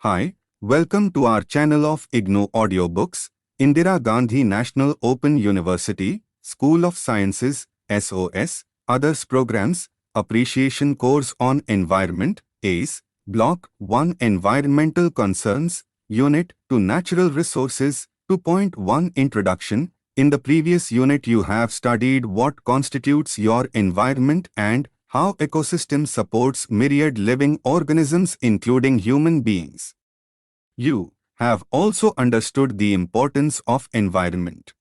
Hi, welcome to our channel of IGNOU Audiobooks, Indira Gandhi National Open University, School of Sciences, SOS, Others Programs, Appreciation Course on Environment, ACE, Block-1 Environmental Concerns, Unit-2 Natural Resources, 2.1 Introduction. In the previous unit you have studied what constitutes your environment and how ecosystem supports myriad living organisms including human beings. You have also understood the importance of environment.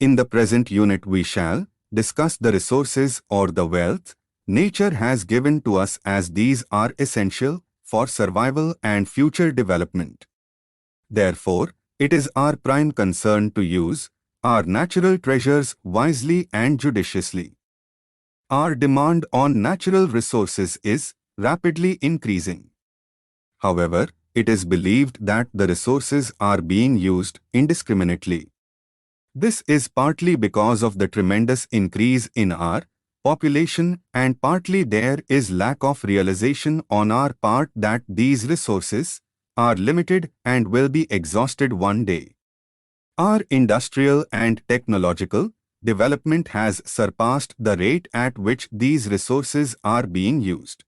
In the present unit we shall discuss the resources or the wealth nature has given to us, as these are essential for survival and future development. Therefore, it is our prime concern to use our natural treasures wisely and judiciously. Our demand on natural resources is rapidly increasing. However, it is believed that the resources are being used indiscriminately. This is partly because of the tremendous increase in our population, and partly there is lack of realization on our part that these resources are limited and will be exhausted one day. Our industrial and technological development has surpassed the rate at which these resources are being used.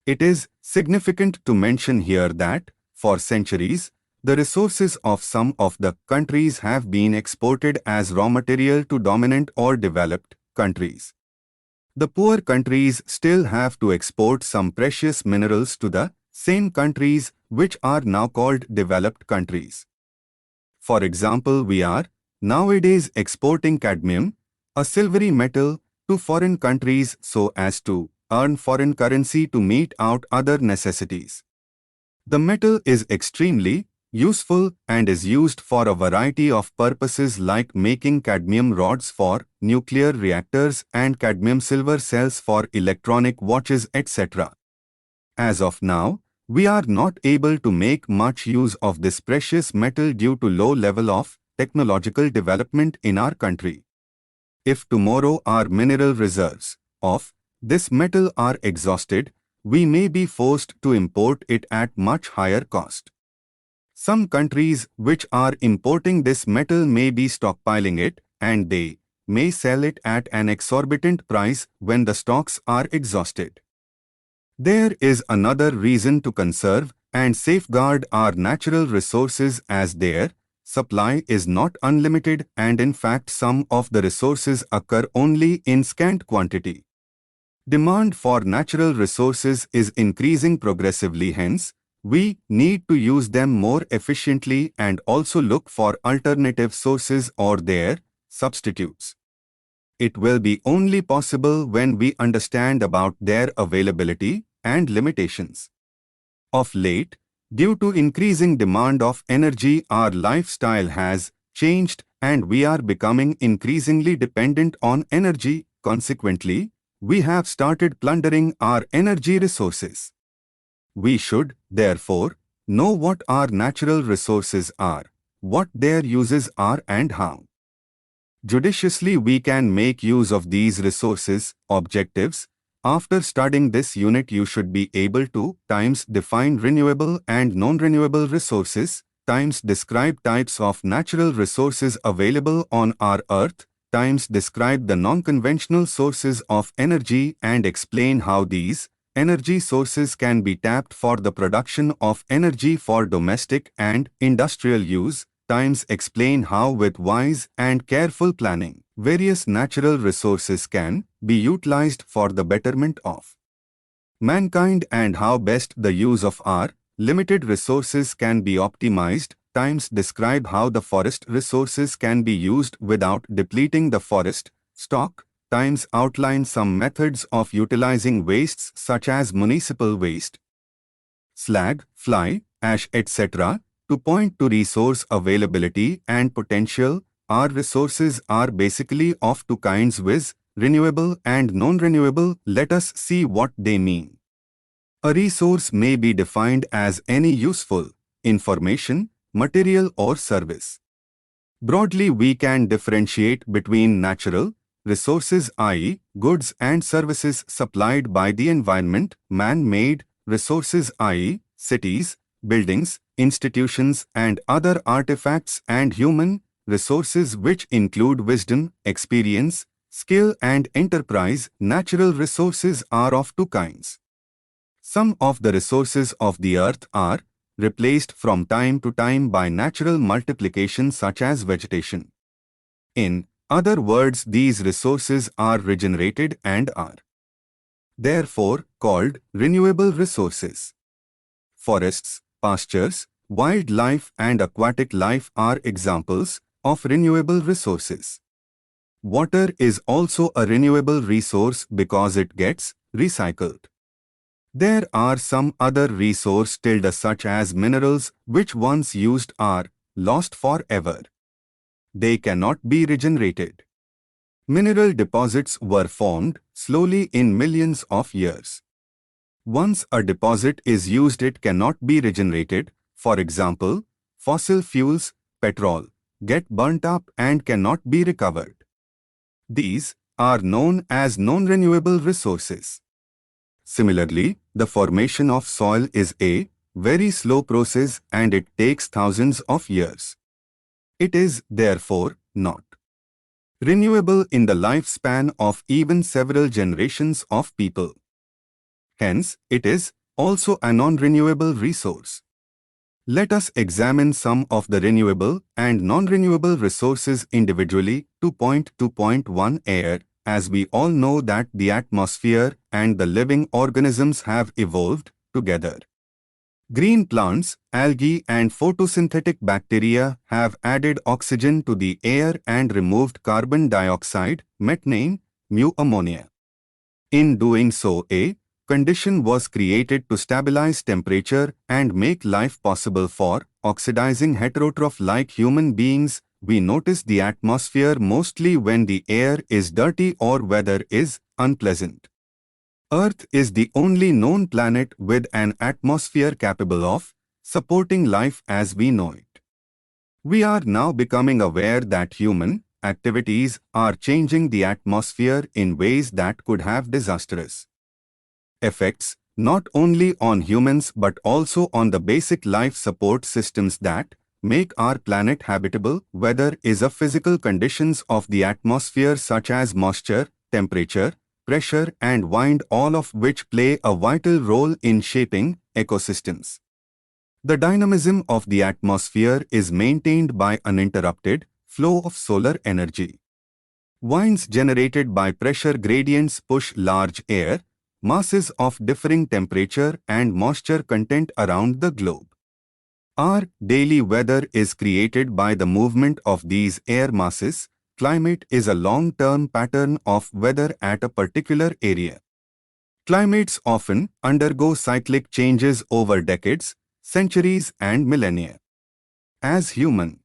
It is significant to mention here that, for centuries, the resources of some of the countries have been exported as raw material to dominant or developed countries. The poor countries still have to export some precious minerals to the same countries which are now called developed countries. For example, we are nowadays exporting cadmium, a silvery metal, to foreign countries so as to earn foreign currency to meet out other necessities. The metal is extremely useful and is used for a variety of purposes like making cadmium rods for nuclear reactors and cadmium silver cells for electronic watches, etc. As of now, we are not able to make much use of this precious metal due to low level of technological development in our country. If tomorrow our mineral reserves of this metal are exhausted, we may be forced to import it at much higher cost. Some countries which are importing this metal may be stockpiling it, and they may sell it at an exorbitant price when the stocks are exhausted. There is another reason to conserve and safeguard our natural resources, as their supply is not unlimited, and in fact some of the resources occur only in scant quantity. Demand for natural resources is increasing progressively, hence, we need to use them more efficiently and also look for alternative sources or their substitutes. It will be only possible when we understand about their availability and limitations. Of late, due to increasing demand of energy, our lifestyle has changed and we are becoming increasingly dependent on energy. Consequently, we have started plundering our energy resources. We should, therefore, know what our natural resources are, what their uses are and how judiciously we can make use of these resources. Objectives. After studying this unit you should be able to define renewable and non-renewable resources, describe types of natural resources available on our earth, describe the non-conventional sources of energy and explain how these energy sources can be tapped for the production of energy for domestic and industrial use, explain how with wise and careful planning, various natural resources can be utilized for the betterment of mankind and how best the use of our limited resources can be optimized, describe how the forest resources can be used without depleting the forest stock, outline some methods of utilizing wastes such as municipal waste, slag, fly, ash, etc., to point to resource availability and potential. Our resources are basically of two kinds, viz., renewable and non-renewable. Let us see what they mean. A resource may be defined as any useful information, material or service. Broadly, we can differentiate between natural resources, i.e., goods and services supplied by the environment, man-made resources, i.e., cities, buildings, institutions, and other artifacts, and human resources which include wisdom, experience, skill, and enterprise. Natural resources are of two kinds. Some of the resources of the earth are replaced from time to time by natural multiplication such as vegetation. In other words, these resources are regenerated and are therefore called renewable resources. Forests, pastures, wildlife and aquatic life are examples of renewable resources. Water is also a renewable resource because it gets recycled. There are some other resources such as minerals which once used are lost forever. They cannot be regenerated. Mineral deposits were formed slowly in millions of years. Once a deposit is used, it cannot be regenerated. For example, fossil fuels, petrol, get burnt up and cannot be recovered. These are known as non-renewable resources. Similarly, the formation of soil is a very slow process and it takes thousands of years. It is, therefore, not renewable in the lifespan of even several generations of people. Hence, it is also a non-renewable resource. Let us examine some of the renewable and non-renewable resources individually. 2.2.1 Air. As we all know that the atmosphere and the living organisms have evolved together. Green plants, algae and photosynthetic bacteria have added oxygen to the air and removed carbon dioxide, methane, ammonia. In doing so, a condition was created to stabilize temperature and make life possible for oxidizing heterotroph like human beings. We notice the atmosphere mostly when the air is dirty or weather is unpleasant. Earth is the only known planet with an atmosphere capable of supporting life as we know it. We are now becoming aware that human activities are changing the atmosphere in ways that could have disastrous effects not only on humans but also on the basic life support systems that make our planet habitable. Weather is a physical conditions of the atmosphere such as moisture, temperature, pressure and wind, all of which play a vital role in shaping ecosystems. The dynamism of the atmosphere is maintained by uninterrupted flow of solar energy. Winds generated by pressure gradients push large air masses of differing temperature and moisture content around the globe. Our daily weather is created by the movement of these air masses. Climate is a long-term pattern of weather at a particular area. Climates often undergo cyclic changes over decades, centuries and millennia. As human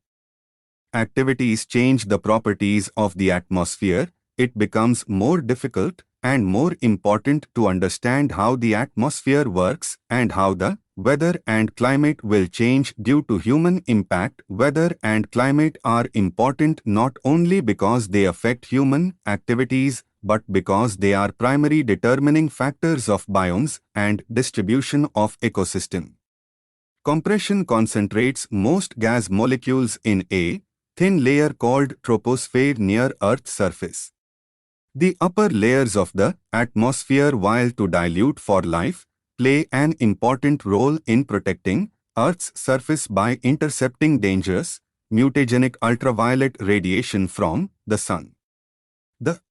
activities change the properties of the atmosphere, it becomes more difficult and more important to understand how the atmosphere works and how the weather and climate will change due to human impact. Weather and climate are important not only because they affect human activities, but because they are primary determining factors of biomes and distribution of ecosystem. Compression concentrates most gas molecules in a thin layer called troposphere near Earth's surface. The upper layers of the atmosphere, while to dilute for life, play an important role in protecting Earth's surface by intercepting dangerous, mutagenic ultraviolet radiation from the sun. The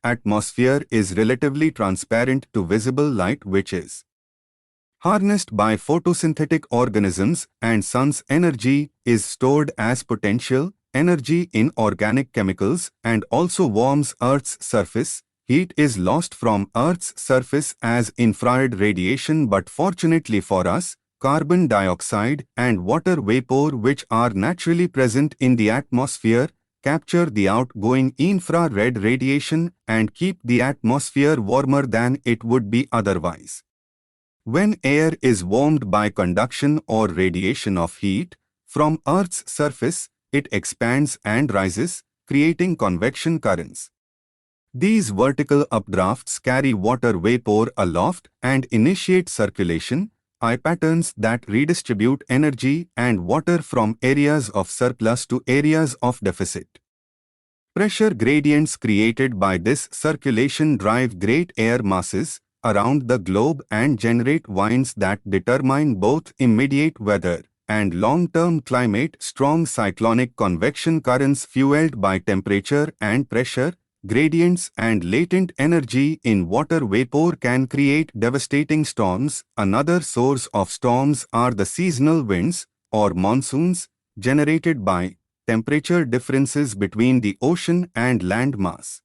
atmosphere is relatively transparent to visible light, which is harnessed by photosynthetic organisms, and sun's energy is stored as potential energy in organic chemicals and also warms Earth's surface. Heat is lost from Earth's surface as infrared radiation, but fortunately for us, carbon dioxide and water vapor, which are naturally present in the atmosphere, capture the outgoing infrared radiation and keep the atmosphere warmer than it would be otherwise. When air is warmed by conduction or radiation of heat from Earth's surface, it expands and rises, creating convection currents. These vertical updrafts carry water vapor aloft and initiate circulation, eye patterns that redistribute energy and water from areas of surplus to areas of deficit. Pressure gradients created by this circulation drive great air masses around the globe and generate winds that determine both immediate weather and long-term climate. Strong cyclonic convection currents fueled by temperature and pressure gradients and latent energy in water vapor can create devastating storms. Another source of storms are the seasonal winds or monsoons generated by temperature differences between the ocean and land mass.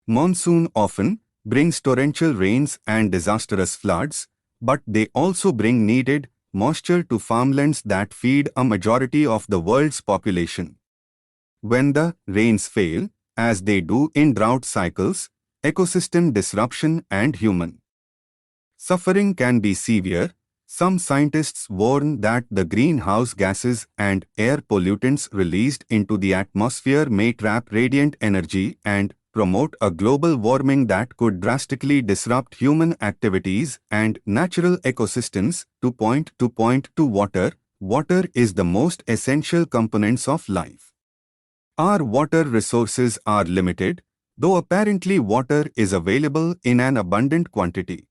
Monsoon often brings torrential rains and disastrous floods, but they also bring needed moisture to farmlands that feed a majority of the world's population. When the rains fail, as they do in drought cycles, ecosystem disruption and human suffering can be severe. Some scientists warn that the greenhouse gases and air pollutants released into the atmosphere may trap radiant energy and promote a global warming that could drastically disrupt human activities and natural ecosystems. To point to water. Water is the most essential components of life. Our water resources are limited, though apparently water is available in an abundant quantity.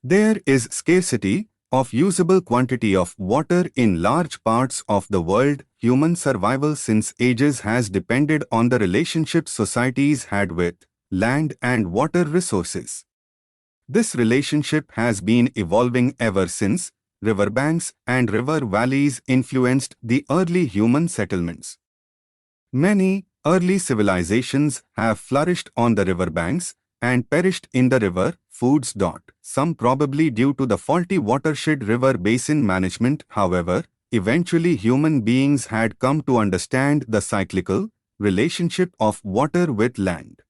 There is scarcity of usable quantity of water in large parts of the world. Human survival since ages has depended on the relationship societies had with land and water resources. This relationship has been evolving ever since riverbanks and river valleys influenced the early human settlements. Many early civilizations have flourished on the riverbanks and perished in the river foods. Some probably due to the faulty watershed river basin management. However, eventually human beings had come to understand the cyclical relationship of water with land.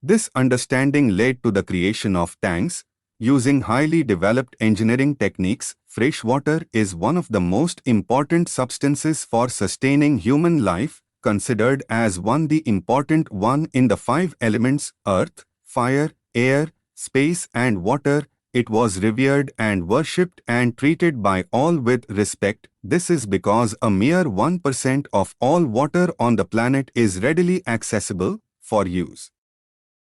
This understanding led to the creation of tanks. Using highly developed engineering techniques, fresh water is one of the most important substances for sustaining human life, considered as the important one in the 5 elements: earth, fire, air, space and water. It was revered and worshipped and treated by all with respect. This is because a mere 1% of all water on the planet is readily accessible for use.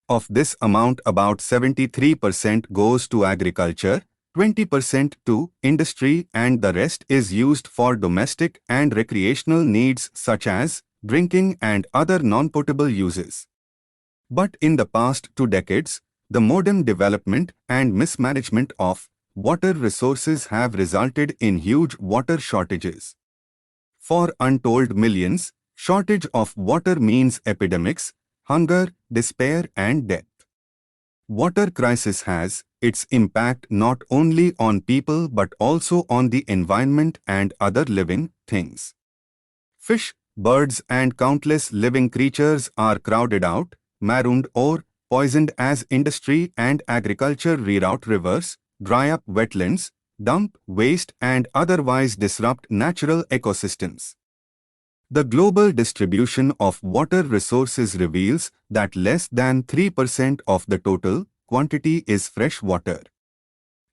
Of this amount, about 73% goes to agriculture, 20% to industry, and the rest is used for domestic and recreational needs such as drinking and other non-potable uses. But in the past 2 decades, the modern development and mismanagement of water resources have resulted in huge water shortages. For untold millions, shortage of water means epidemics, hunger, despair and death. Water crisis has its impact not only on people but also on the environment and other living things. Fish, birds and countless living creatures are crowded out, marooned or poisoned as industry and agriculture reroute rivers, dry up wetlands, dump waste and otherwise disrupt natural ecosystems. The global distribution of water resources reveals that less than 3% of the total quantity is fresh water.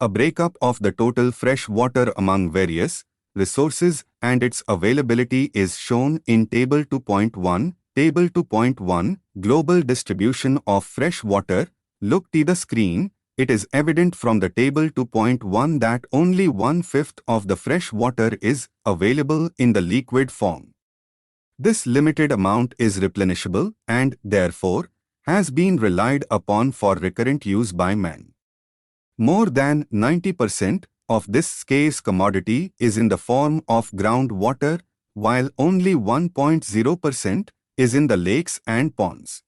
A breakup of the total fresh water among various resources and its availability is shown in Table 2.1. Table 2.1 Global distribution of fresh water. Look to the screen. It is evident from the Table 2.1 that only 1/5 of the fresh water is available in the liquid form. This limited amount is replenishable and, therefore, has been relied upon for recurrent use by man. More than 90% of this scarce commodity is in the form of groundwater, while only 1.0% is in the lakes and ponds.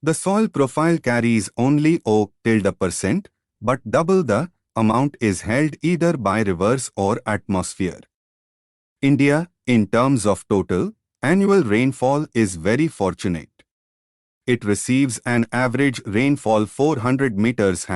The soil profile carries only 0.0%, but double the amount is held either by rivers or atmosphere. India, in terms of total annual rainfall, is very fortunate. It receives an average rainfall 400 meters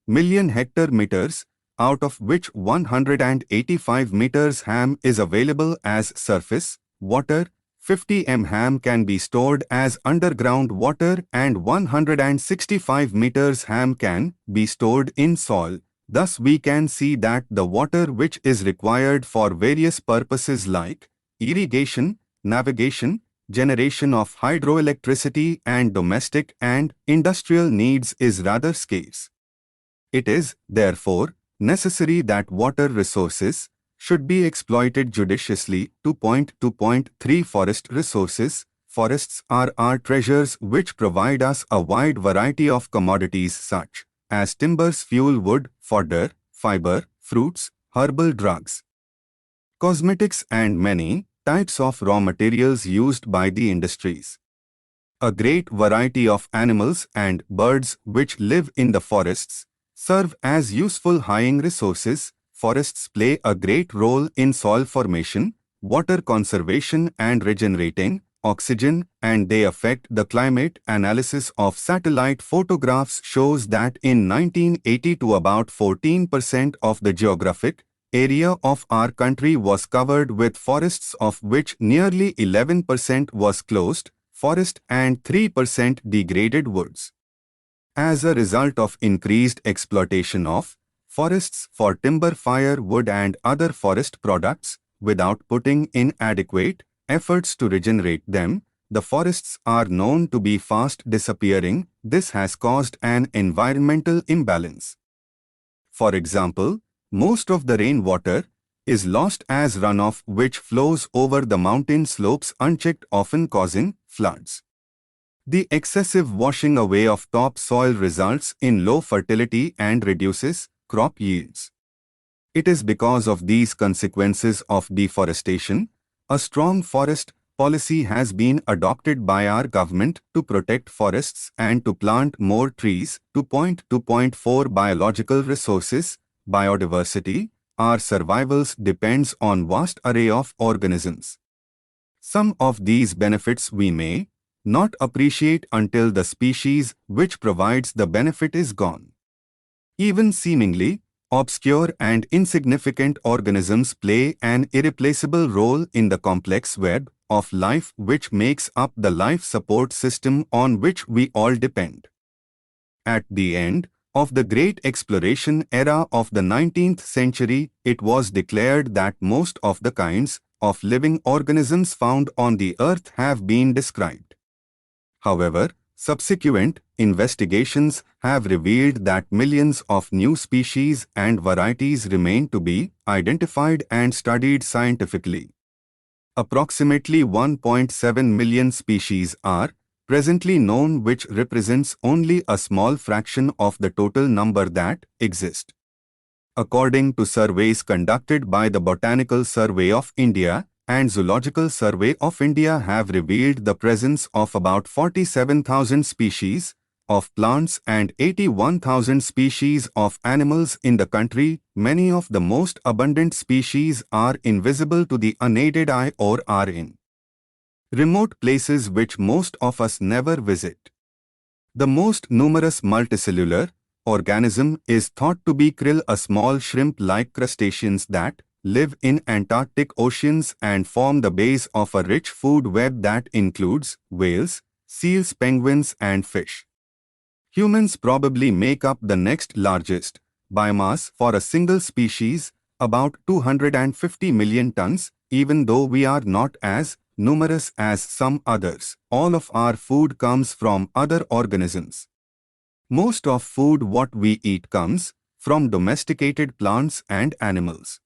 million hectare meters, out of which 185 meters is available as surface water, 50 m can be stored as underground water and 165 meters can be stored in soil. Thus we can see that the water which is required for various purposes like irrigation, navigation, generation of hydroelectricity and domestic and industrial needs is rather scarce. It is, therefore, necessary that water resources should be exploited judiciously. 2.2.3 Forest resources. Forests are our treasures which provide us a wide variety of commodities such as timbers, fuel, wood, fodder, fiber, fruits, herbal drugs, cosmetics and many types of raw materials used by the industries. A great variety of animals and birds which live in the forests serve as useful high-end resources. Forests play a great role in soil formation, water conservation and regenerating oxygen, and they affect the climate. Analysis of satellite photographs shows that in 1982 about 14% of the geographic area of our country was covered with forests, of which nearly 11% was closed forest and 3% degraded woods. As a result of increased exploitation of forests for timber, firewood and other forest products, without putting in adequate efforts to regenerate them, the forests are known to be fast disappearing. This has caused an environmental imbalance. For example, most of the rainwater is lost as runoff which flows over the mountain slopes unchecked, often causing floods. The excessive washing away of topsoil results in low fertility and reduces crop yields. It is because of these consequences of deforestation, a strong forest policy has been adopted by our government to protect forests and to plant more trees. 2.2.4 Biological resources. Biodiversity. Our survivals depends on vast array of organisms. Some of these benefits we may not appreciate until the species which provides the benefit is gone. Even seemingly obscure and insignificant organisms play an irreplaceable role in the complex web of life which makes up the life support system on which we all depend. At the end of the great exploration era of the 19th century, it was declared that most of the kinds of living organisms found on the earth have been described. However, subsequent investigations have revealed that millions of new species and varieties remain to be identified and studied scientifically. Approximately 1.7 million species are presently known, which represents only a small fraction of the total number that exist. According to surveys conducted by the Botanical Survey of India and Zoological Survey of India have revealed the presence of about 47,000 species of plants and 81,000 species of animals in the country. Many of the most abundant species are invisible to the unaided eye or are in remote places which most of us never visit. The most numerous multicellular organism is thought to be krill, a small shrimp-like crustaceans that live in Antarctic oceans and form the base of a rich food web that includes whales, seals, penguins and fish. Humans probably make up the next largest biomass for a single species, about 250 million tons, even though we are not as numerous as some others. All of our food comes from other organisms. Most of food what we eat comes from domesticated plants and animals.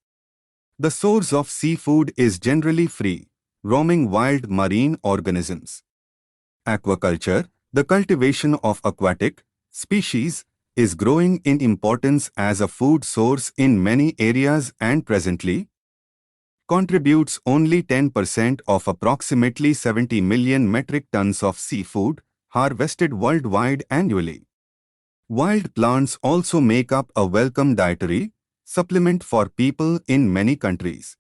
The source of seafood is generally free, roaming wild marine organisms. Aquaculture, the cultivation of aquatic species, is growing in importance as a food source in many areas and presently contributes only 10% of approximately 70 million metric tons of seafood harvested worldwide annually. Wild plants also make up a welcome dietary supplement for people in many countries.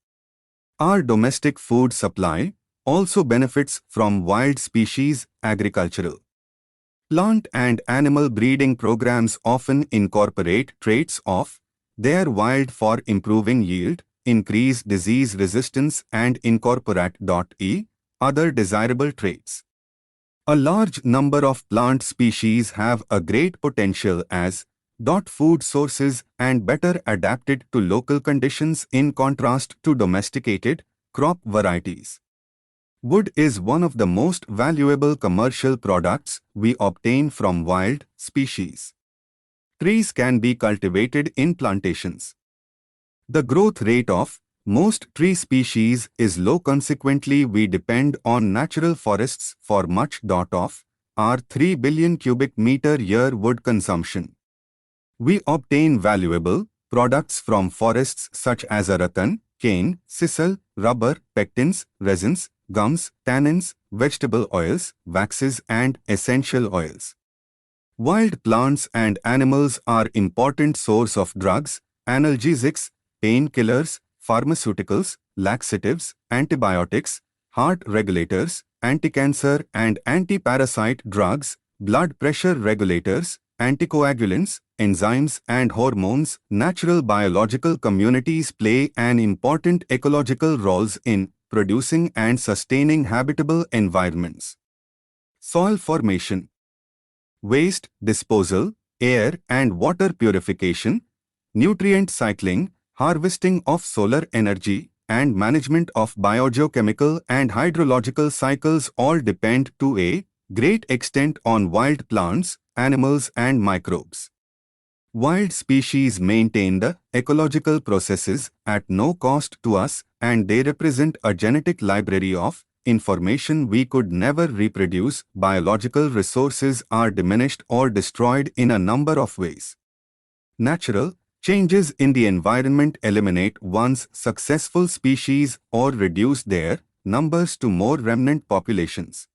Our domestic food supply also benefits from wild species agricultural. Plant and animal breeding programs often incorporate traits of their wild for improving yield, increase disease resistance and incorporate other desirable traits. A large number of plant species have a great potential as Food sources and better adapted to local conditions in contrast to domesticated crop varieties. Wood is one of the most valuable commercial products we obtain from wild species. Trees can be cultivated in plantations. The growth rate of most tree species is low, consequently we depend on natural forests for much of our 3 billion cubic meter year wood consumption. We obtain valuable products from forests such as rattan, cane, sisal, rubber, pectins, resins, gums, tannins, vegetable oils, waxes and essential oils. Wild plants and animals are important source of drugs, analgesics, painkillers, pharmaceuticals, laxatives, antibiotics, heart regulators, anti-cancer and anti-parasite drugs, blood pressure regulators, anticoagulants, enzymes and hormones. Natural biological communities play an important ecological roles in producing and sustaining habitable environments. Soil formation, waste disposal, air and water purification, nutrient cycling, harvesting of solar energy, and management of biogeochemical and hydrological cycles all depend to a great extent on wild plants, animals and microbes. Wild species maintain the ecological processes at no cost to us, and they represent a genetic library of information we could never reproduce. Biological resources are diminished or destroyed in a number of ways. Natural changes in the environment eliminate once successful species or reduce their numbers to more remnant populations.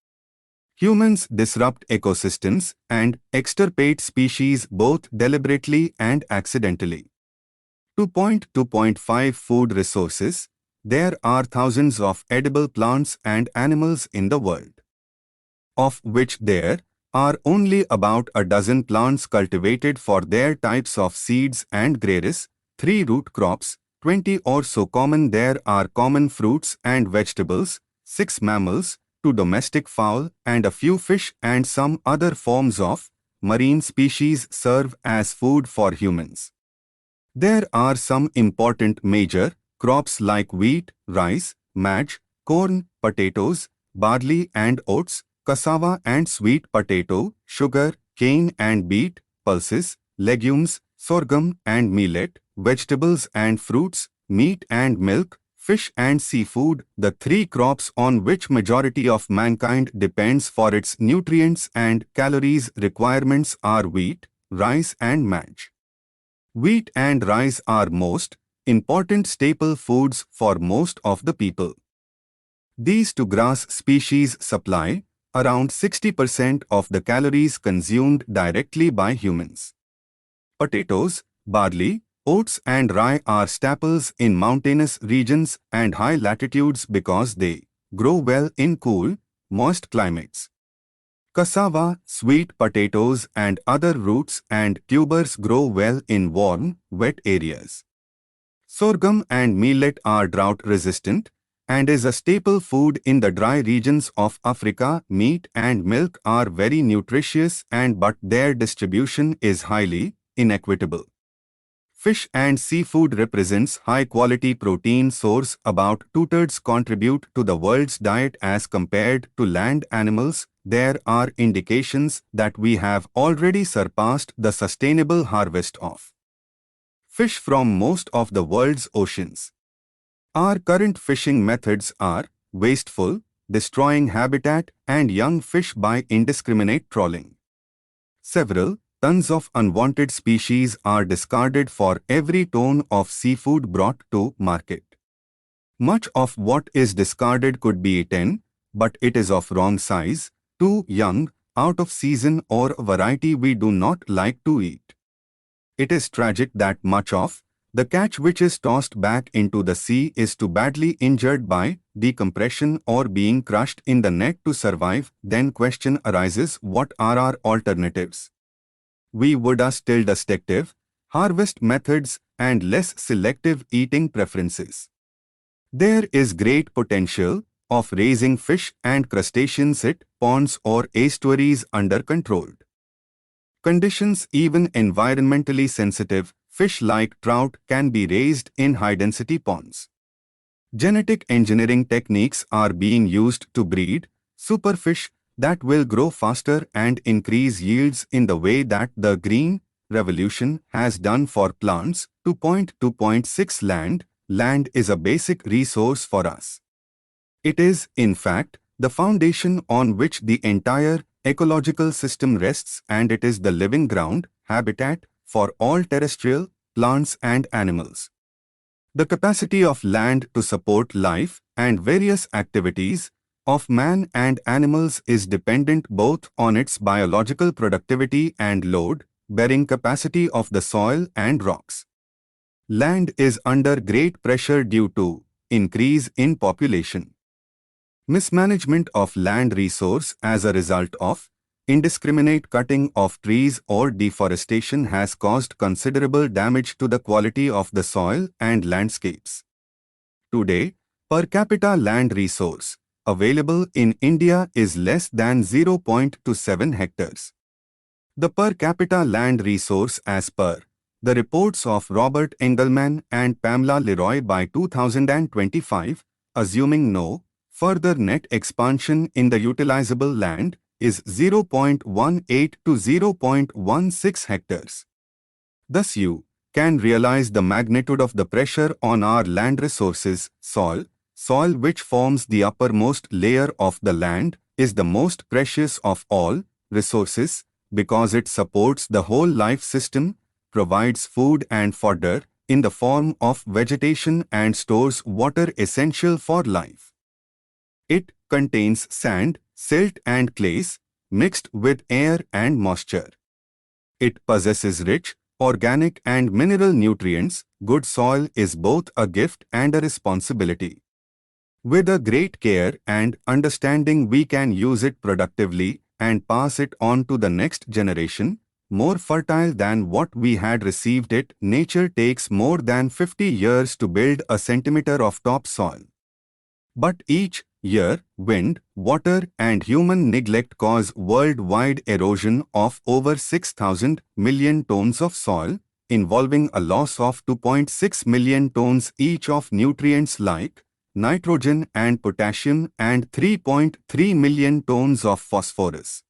Humans disrupt ecosystems and extirpate species both deliberately and accidentally. 2.5 Food resources. There are thousands of edible plants and animals in the world, of which there are only about a dozen plants cultivated for their types of seeds and graris, 3 root crops, 20 or so common. There are common fruits and vegetables, 6 mammals, 2 domestic fowl, and a few fish and some other forms of marine species serve as food for humans. There are some important major crops like wheat, rice, maize, corn, potatoes, barley and oats, cassava and sweet potato, sugar, cane and beet, pulses, legumes, sorghum and millet, vegetables and fruits, meat and milk, fish and seafood, the 3 crops on which majority of mankind depends for its nutrients and calories requirements are wheat, rice and maize. Wheat and rice are most important staple foods for most of the people. These 2 grass species supply around 60% of the calories consumed directly by humans. Potatoes, barley, oats and rye are staples in mountainous regions and high latitudes because they grow well in cool, moist climates. Cassava, sweet potatoes and other roots and tubers grow well in warm, wet areas. Sorghum and millet are drought-resistant and is a staple food in the dry regions of Africa. Meat and milk are very nutritious but their distribution is highly inequitable. Fish and seafood represents high-quality protein source. About 2/3 contribute to the world's diet as compared to land animals. There are indications that we have already surpassed the sustainable harvest of fish from most of the world's oceans. Our current fishing methods are wasteful, destroying habitat and young fish by indiscriminate trawling. Several tons of unwanted species are discarded for every ton of seafood brought to market. Much of what is discarded could be eaten, but it is of wrong size, too young, out of season or a variety we do not like to eat. It is tragic that much of the catch which is tossed back into the sea is too badly injured by decompression or being crushed in the net to survive. Then question arises, what are our alternatives? We would still destructive harvest methods and less selective eating preferences. There is great potential of raising fish and crustaceans at ponds or estuaries under controlled conditions. Even environmentally sensitive fish like trout can be raised in high-density ponds. Genetic engineering techniques are being used to breed superfish that will grow faster and increase yields in the way that the Green Revolution has done for plants. 2.2.6 Land is a basic resource for us. It is, in fact, the foundation on which the entire ecological system rests, and it is the living ground, habitat, for all terrestrial, plants and animals. The capacity of land to support life and various activities of man and animals is dependent both on its biological productivity and load-bearing capacity of the soil and rocks. Land is under great pressure due to increase in population, mismanagement of land resource as a result of indiscriminate cutting of trees or deforestation has caused considerable damage to the quality of the soil and landscapes. Today, per capita land resource available in India is less than 0.27 hectares. The per capita land resource as per the reports of Robert Engelman and Pamela Leroy by 2025, assuming no further net expansion in the utilizable land, is 0.18 to 0.16 hectares. Thus you can realize the magnitude of the pressure on our land resources. Soil which forms the uppermost layer of the land is the most precious of all resources because it supports the whole life system, provides food and fodder in the form of vegetation and stores water essential for life. It contains sand, silt and clays mixed with air and moisture. It possesses rich, organic and mineral nutrients. Good soil is both a gift and a responsibility. With a great care and understanding we can use it productively and pass it on to the next generation, more fertile than what we had received it. Nature takes more than 50 years to build a centimeter of topsoil. But each year, wind, water and human neglect cause worldwide erosion of over 6,000 million tons of soil, involving a loss of 2.6 million tons each of nutrients like nitrogen and potassium and 3.3 million tons of phosphorus.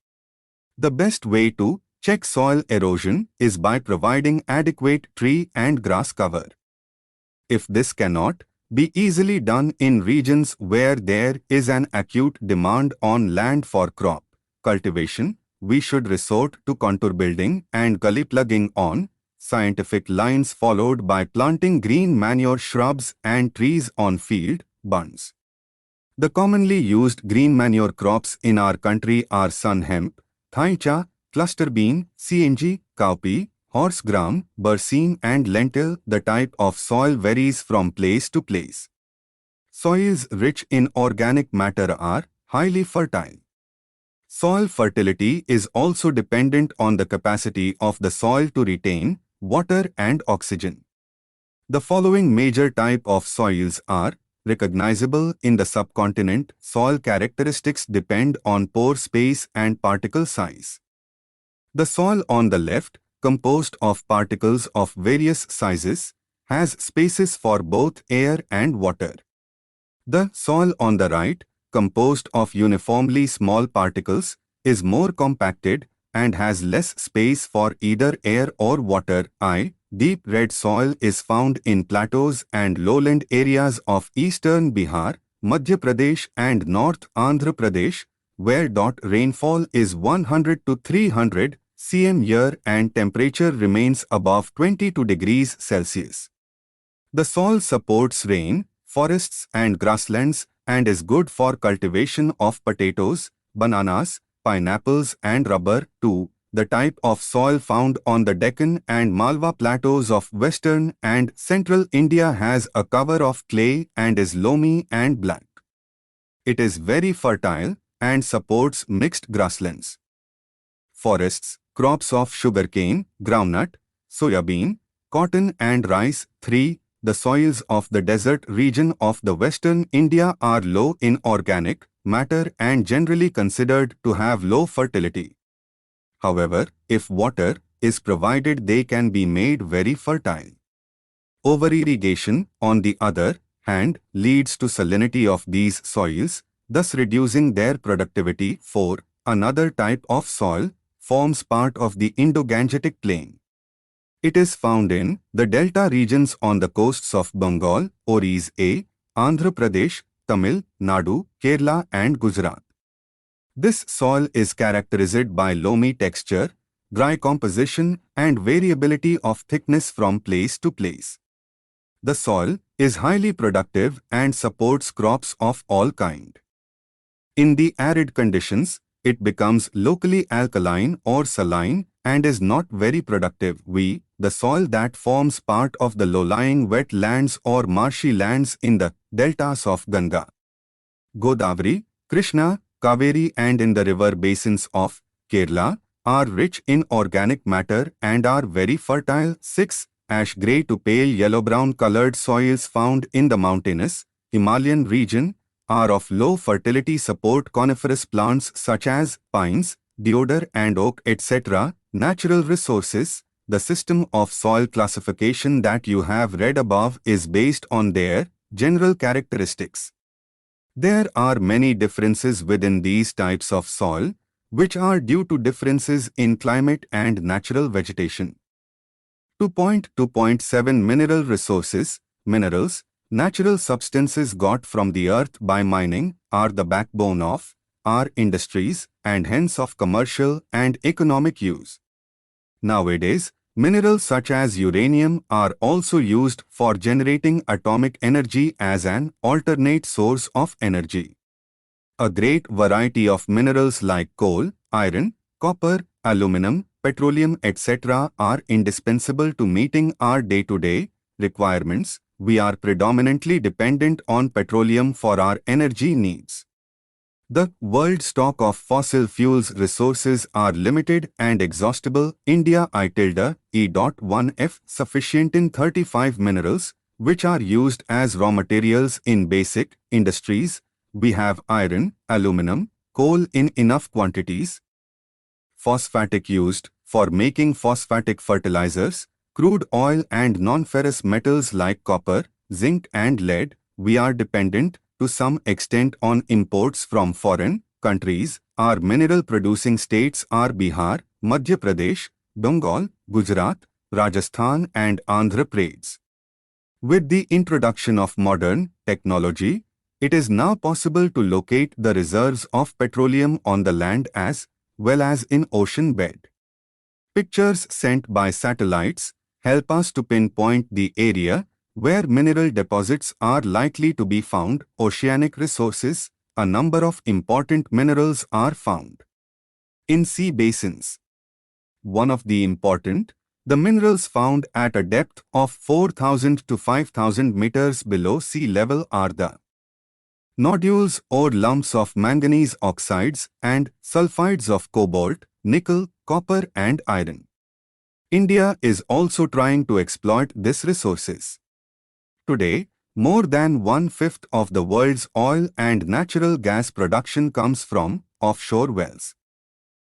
The best way to check soil erosion is by providing adequate tree and grass cover. If this cannot be easily done in regions where there is an acute demand on land for crop cultivation, we should resort to contour building and gully plugging on scientific lines, followed by planting green manure shrubs and trees on field bunds. The commonly used green manure crops in our country are sun hemp, thaicha, cluster bean, CNG, cowpea, horse gram, berseem and lentil. The type of soil varies from place to place. Soils rich in organic matter are highly fertile. Soil fertility is also dependent on the capacity of the soil to retain water and oxygen. The following major type of soils are recognizable in the subcontinent. Soil characteristics depend on pore space and particle size. The soil on the left, composed of particles of various sizes, has spaces for both air and water. The soil on the right, composed of uniformly small particles, is more compacted and has less space for either air or water. Deep red soil is found in plateaus and lowland areas of eastern Bihar, Madhya Pradesh and North Andhra Pradesh, where rainfall is 100 to 300 cm year and temperature remains above 22 degrees Celsius. The soil supports rain, forests and grasslands and is good for cultivation of potatoes, bananas, pineapples and rubber. 2. The type of soil found on the Deccan and Malwa plateaus of western and central India has a cover of clay and is loamy and black. It is very fertile and supports mixed grasslands. Forests, crops of sugarcane, groundnut, soybean, cotton and rice. 3. The soils of the desert region of the western India are low in organic matter and generally considered to have low fertility. However, if water is provided, they can be made very fertile. Over-irrigation, on the other hand, leads to salinity of these soils, thus reducing their productivity. 4. Another type of soil forms part of the Indo-Gangetic Plain. It is found in the delta regions on the coasts of Bengal, Orissa, Andhra Pradesh, Tamil Nadu, Kerala and Gujarat. This soil is characterized by loamy texture, dry composition and variability of thickness from place to place. The soil is highly productive and supports crops of all kinds. In the arid conditions, it becomes locally alkaline or saline and is not very productive. The soil that forms part of the low-lying wetlands or marshy lands in the deltas of Ganga, Godavari, Krishna, Kaveri and in the river basins of Kerala are rich in organic matter and are very fertile. 6. Ash grey to pale yellow-brown colored soils found in the mountainous Himalayan region are of low fertility. Support coniferous plants such as pines, deodar and oak, etc. Natural resources. The system of soil classification that you have read above is based on their general characteristics. There are many differences within these types of soil, which are due to differences in climate and natural vegetation. 2.2.7 Mineral resources. Minerals, natural substances got from the earth by mining, are the backbone of our industries and hence of commercial and economic use. Nowadays, minerals such as uranium are also used for generating atomic energy as an alternate source of energy. A great variety of minerals like coal, iron, copper, aluminum, petroleum, etc. are indispensable to meeting our day-to-day requirements. We are predominantly dependent on petroleum for our energy needs. The world stock of fossil fuels resources are limited and exhaustible. India E.1F sufficient in 35 minerals, which are used as raw materials in basic industries. We have iron, aluminum, coal in enough quantities. Phosphatic used for making phosphatic fertilizers, crude oil and non-ferrous metals like copper, zinc and lead. We are dependent to some extent on imports from foreign countries. Our mineral-producing states are Bihar, Madhya Pradesh, Bengal, Gujarat, Rajasthan and Andhra Pradesh. With the introduction of modern technology, it is now possible to locate the reserves of petroleum on the land as well as in ocean bed. Pictures sent by satellites help us to pinpoint the area where mineral deposits are likely to be found. Oceanic resources. A number of important minerals are found in sea basins. One of the important, the minerals found at a depth of 4,000 to 5,000 meters below sea level are the nodules or lumps of manganese oxides and sulfides of cobalt, nickel, copper and iron. India is also trying to exploit these resources. Today, more than 1/5 of the world's oil and natural gas production comes from offshore wells.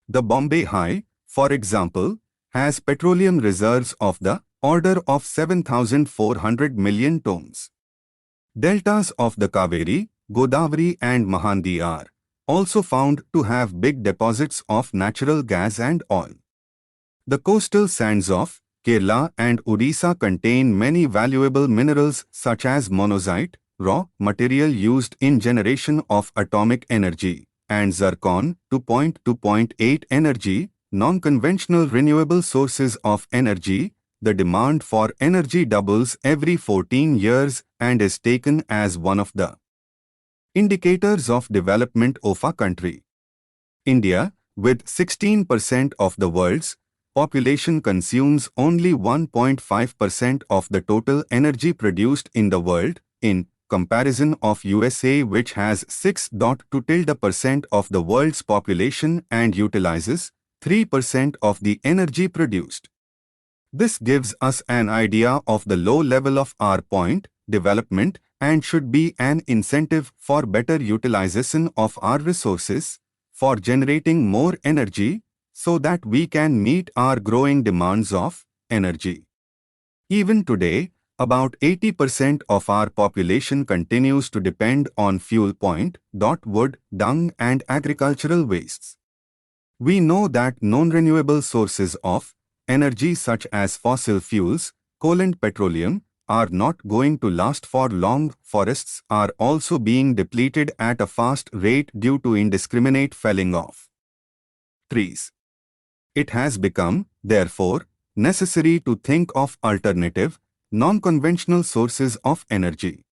The Bombay High, for example, has petroleum reserves of the order of 7,400 million tons. Deltas of the Kaveri, Godavari and Mahanadi are also found to have big deposits of natural gas and oil. The coastal sands of Kerala and Odisha contain many valuable minerals such as monazite, raw material used in generation of atomic energy, and zircon, 2.2.8 energy, non-conventional renewable sources of energy. The demand for energy doubles every 14 years and is taken as one of the indicators of development of a country. India, with 16% of the world's population, consumes only 1.5% of the total energy produced in the world, in comparison of USA, which has 6.2% of the world's population and utilizes 3% of the energy produced. This gives us an idea of the low level of our development and should be an incentive for better utilization of our resources, for generating more energy, so that we can meet our growing demands of energy. Even today, about 80% of our population continues to depend on fuel point, wood, dung and agricultural wastes. We know that non-renewable sources of energy such as fossil fuels, coal and petroleum are not going to last for long. Forests are also being depleted at a fast rate due to indiscriminate felling of trees. It has become, therefore, necessary to think of alternative, non-conventional sources of energy.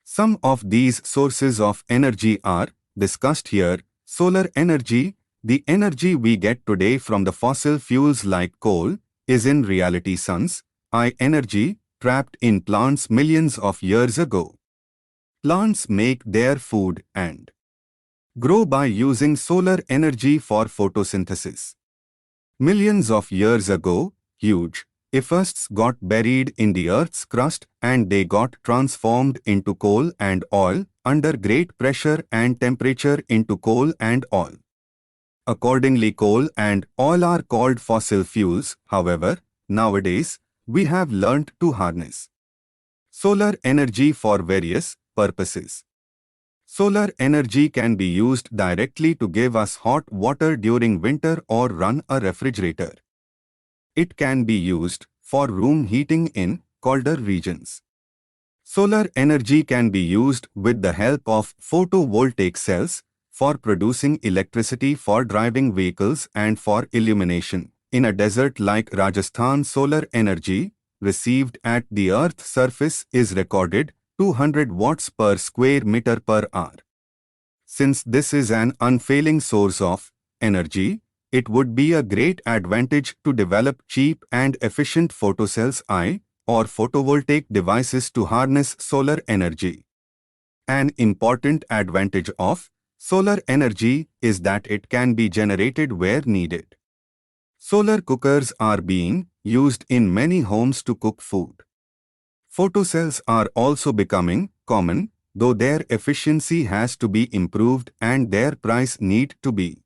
Some of these sources of energy are discussed here. Solar energy, the energy we get today from the fossil fuels like coal, is in reality sun's energy trapped in plants millions of years ago. Plants make their food and grow by using solar energy for photosynthesis. Millions of years ago, huge forests got buried in the Earth's crust and they got transformed into coal and oil under great pressure and temperature into coal and oil. Accordingly, coal and oil are called fossil fuels. However, nowadays, we have learnt to harness solar energy for various purposes. Solar energy can be used directly to give us hot water during winter or run a refrigerator. It can be used for room heating in colder regions. Solar energy can be used with the help of photovoltaic cells for producing electricity for driving vehicles and for illumination. In a desert like Rajasthan, solar energy received at the Earth's surface is recorded 200 watts per square meter per hour. Since this is an unfailing source of energy, it would be a great advantage to develop cheap and efficient photocells or photovoltaic devices to harness solar energy. An important advantage of solar energy is that it can be generated where needed. Solar cookers are being used in many homes to cook food. Photocells are also becoming common, though their efficiency has to be improved and their price need to be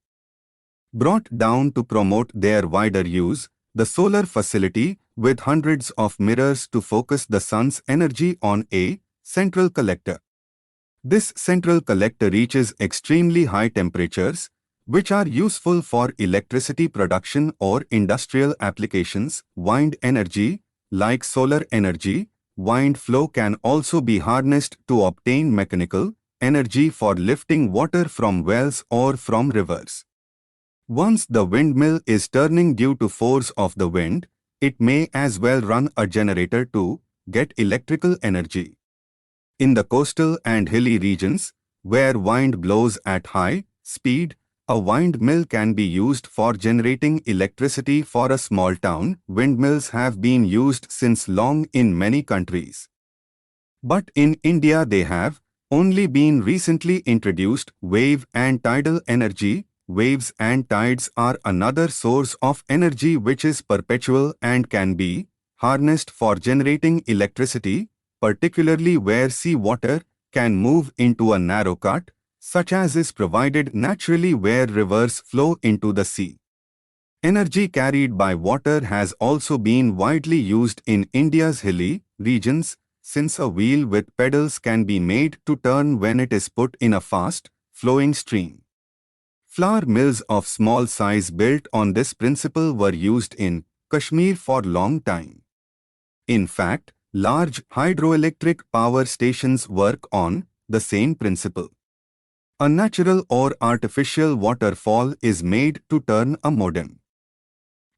brought down to promote their wider use. The solar facility, with hundreds of mirrors to focus the sun's energy on a central collector. This central collector reaches extremely high temperatures, which are useful for electricity production or industrial applications. Wind energy, like solar energy, wind flow can also be harnessed to obtain mechanical energy for lifting water from wells or from rivers. Once the windmill is turning due to force of the wind, it may as well run a generator to get electrical energy. In the coastal and hilly regions, where wind blows at high speed, a windmill can be used for generating electricity for a small town. Windmills have been used since long in many countries. But in India they have only been recently introduced. Wave and tidal energy. Waves and tides are another source of energy which is perpetual and can be harnessed for generating electricity, particularly where sea water can move into a narrow cut, such as is provided naturally where rivers flow into the sea. Energy carried by water has also been widely used in India's hilly regions, since a wheel with pedals can be made to turn when it is put in a fast, flowing stream. Flour mills of small size built on this principle were used in Kashmir for long time. In fact, large hydroelectric power stations work on the same principle. A natural or artificial waterfall is made to turn a modern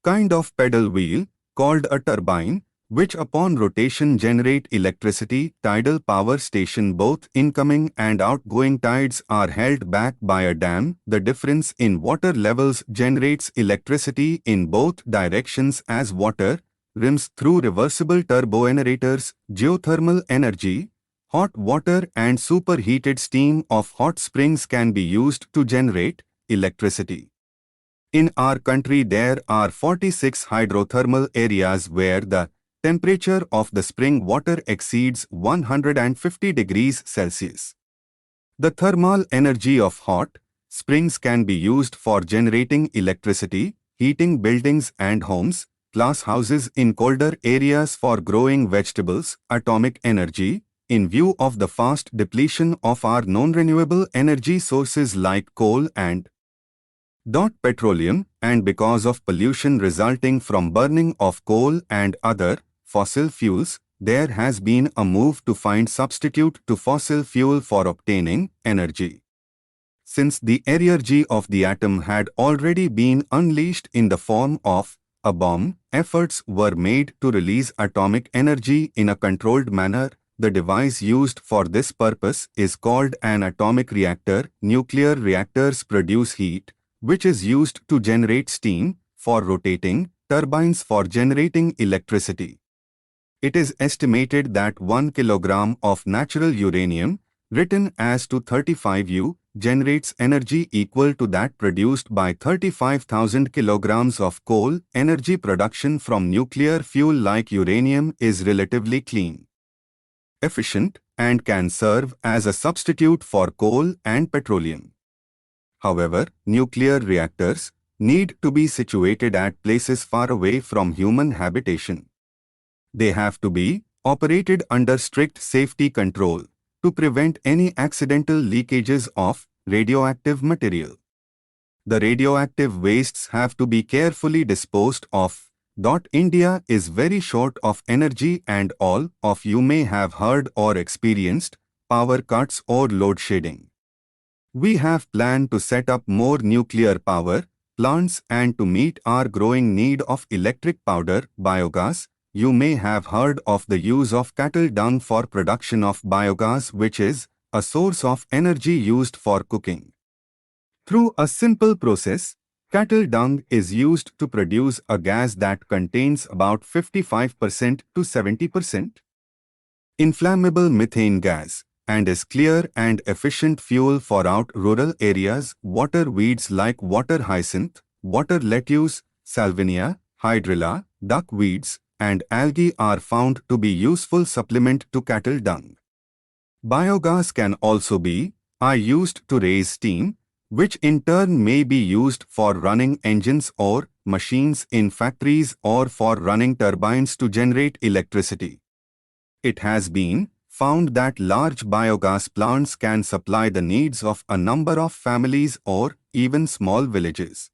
kind of pedal wheel, called a turbine, which upon rotation generate electricity. Tidal power station. Both incoming and outgoing tides are held back by a dam. The difference in water levels generates electricity in both directions as water rims through reversible turbogenerators. Geothermal energy. Hot water and superheated steam of hot springs can be used to generate electricity. In our country there are 46 hydrothermal areas where the temperature of the spring water exceeds 150 degrees Celsius. The thermal energy of hot springs can be used for generating electricity. heating buildings and homes, glass houses in colder areas for growing vegetables, atomic energy, in view of the fast depletion of our non-renewable energy sources like coal and petroleum, and because of pollution resulting from burning of coal and other fossil fuels, there has been a move to find substitute to fossil fuel for obtaining energy. Since the energy of the atom had already been unleashed in the form of a bomb, efforts were made to release atomic energy in a controlled manner. The device used for this purpose is called an atomic reactor. Nuclear reactors produce heat, which is used to generate steam for rotating turbines for generating electricity. It is estimated that 1 kilogram of natural uranium, written as 235 U, generates energy equal to that produced by 35,000 kilograms of coal. Energy production from nuclear fuel like uranium is relatively clean, efficient, and can serve as a substitute for coal and petroleum. However, nuclear reactors need to be situated at places far away from human habitation. They have to be operated under strict safety control to prevent any accidental leakages of radioactive material. The radioactive wastes have to be carefully disposed of. India is very short of energy, and all of you may have heard or experienced power cuts or load shedding. We have planned to set up more nuclear power plants and to meet our growing need of electric powder biogas. You may have heard of the use of cattle dung for production of biogas, which is a source of energy used for cooking. Through a simple process, cattle dung is used to produce a gas that contains about 55% to 70% inflammable methane gas and is clear and efficient fuel for out rural areas. Water weeds like water hyacinth, water lettuce, salvinia, hydrilla, duckweeds, and algae are found to be useful supplement to cattle dung. Biogas can also be used to raise steam, which in turn may be used for running engines or machines in factories or for running turbines to generate electricity. It has been found that large biogas plants can supply the needs of a number of families or even small villages.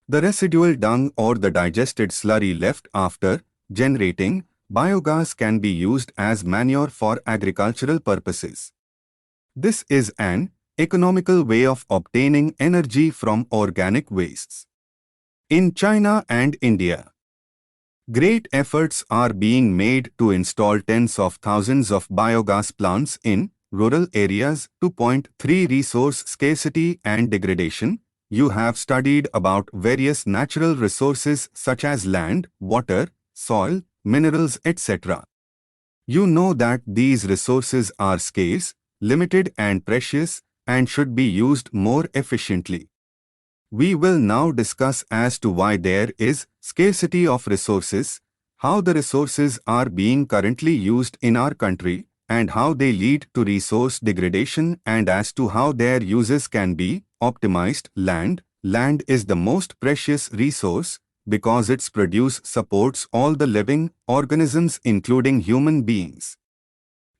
The residual dung or the digested slurry left after generating biogas can be used as manure for agricultural purposes. This is an economical way of obtaining energy from organic wastes. In China and India, great efforts are being made to install tens of thousands of biogas plants in rural areas. 2.3 Resource scarcity and degradation. You have studied about various natural resources such as land, water, soil, minerals, etc. You know that these resources are scarce, limited and precious, and should be used more efficiently. We will now discuss as to why there is scarcity of resources, how the resources are being currently used in our country, and how they lead to resource degradation, and as to how their uses can be optimized. Land is the most precious resource because its produce supports all the living organisms including human beings.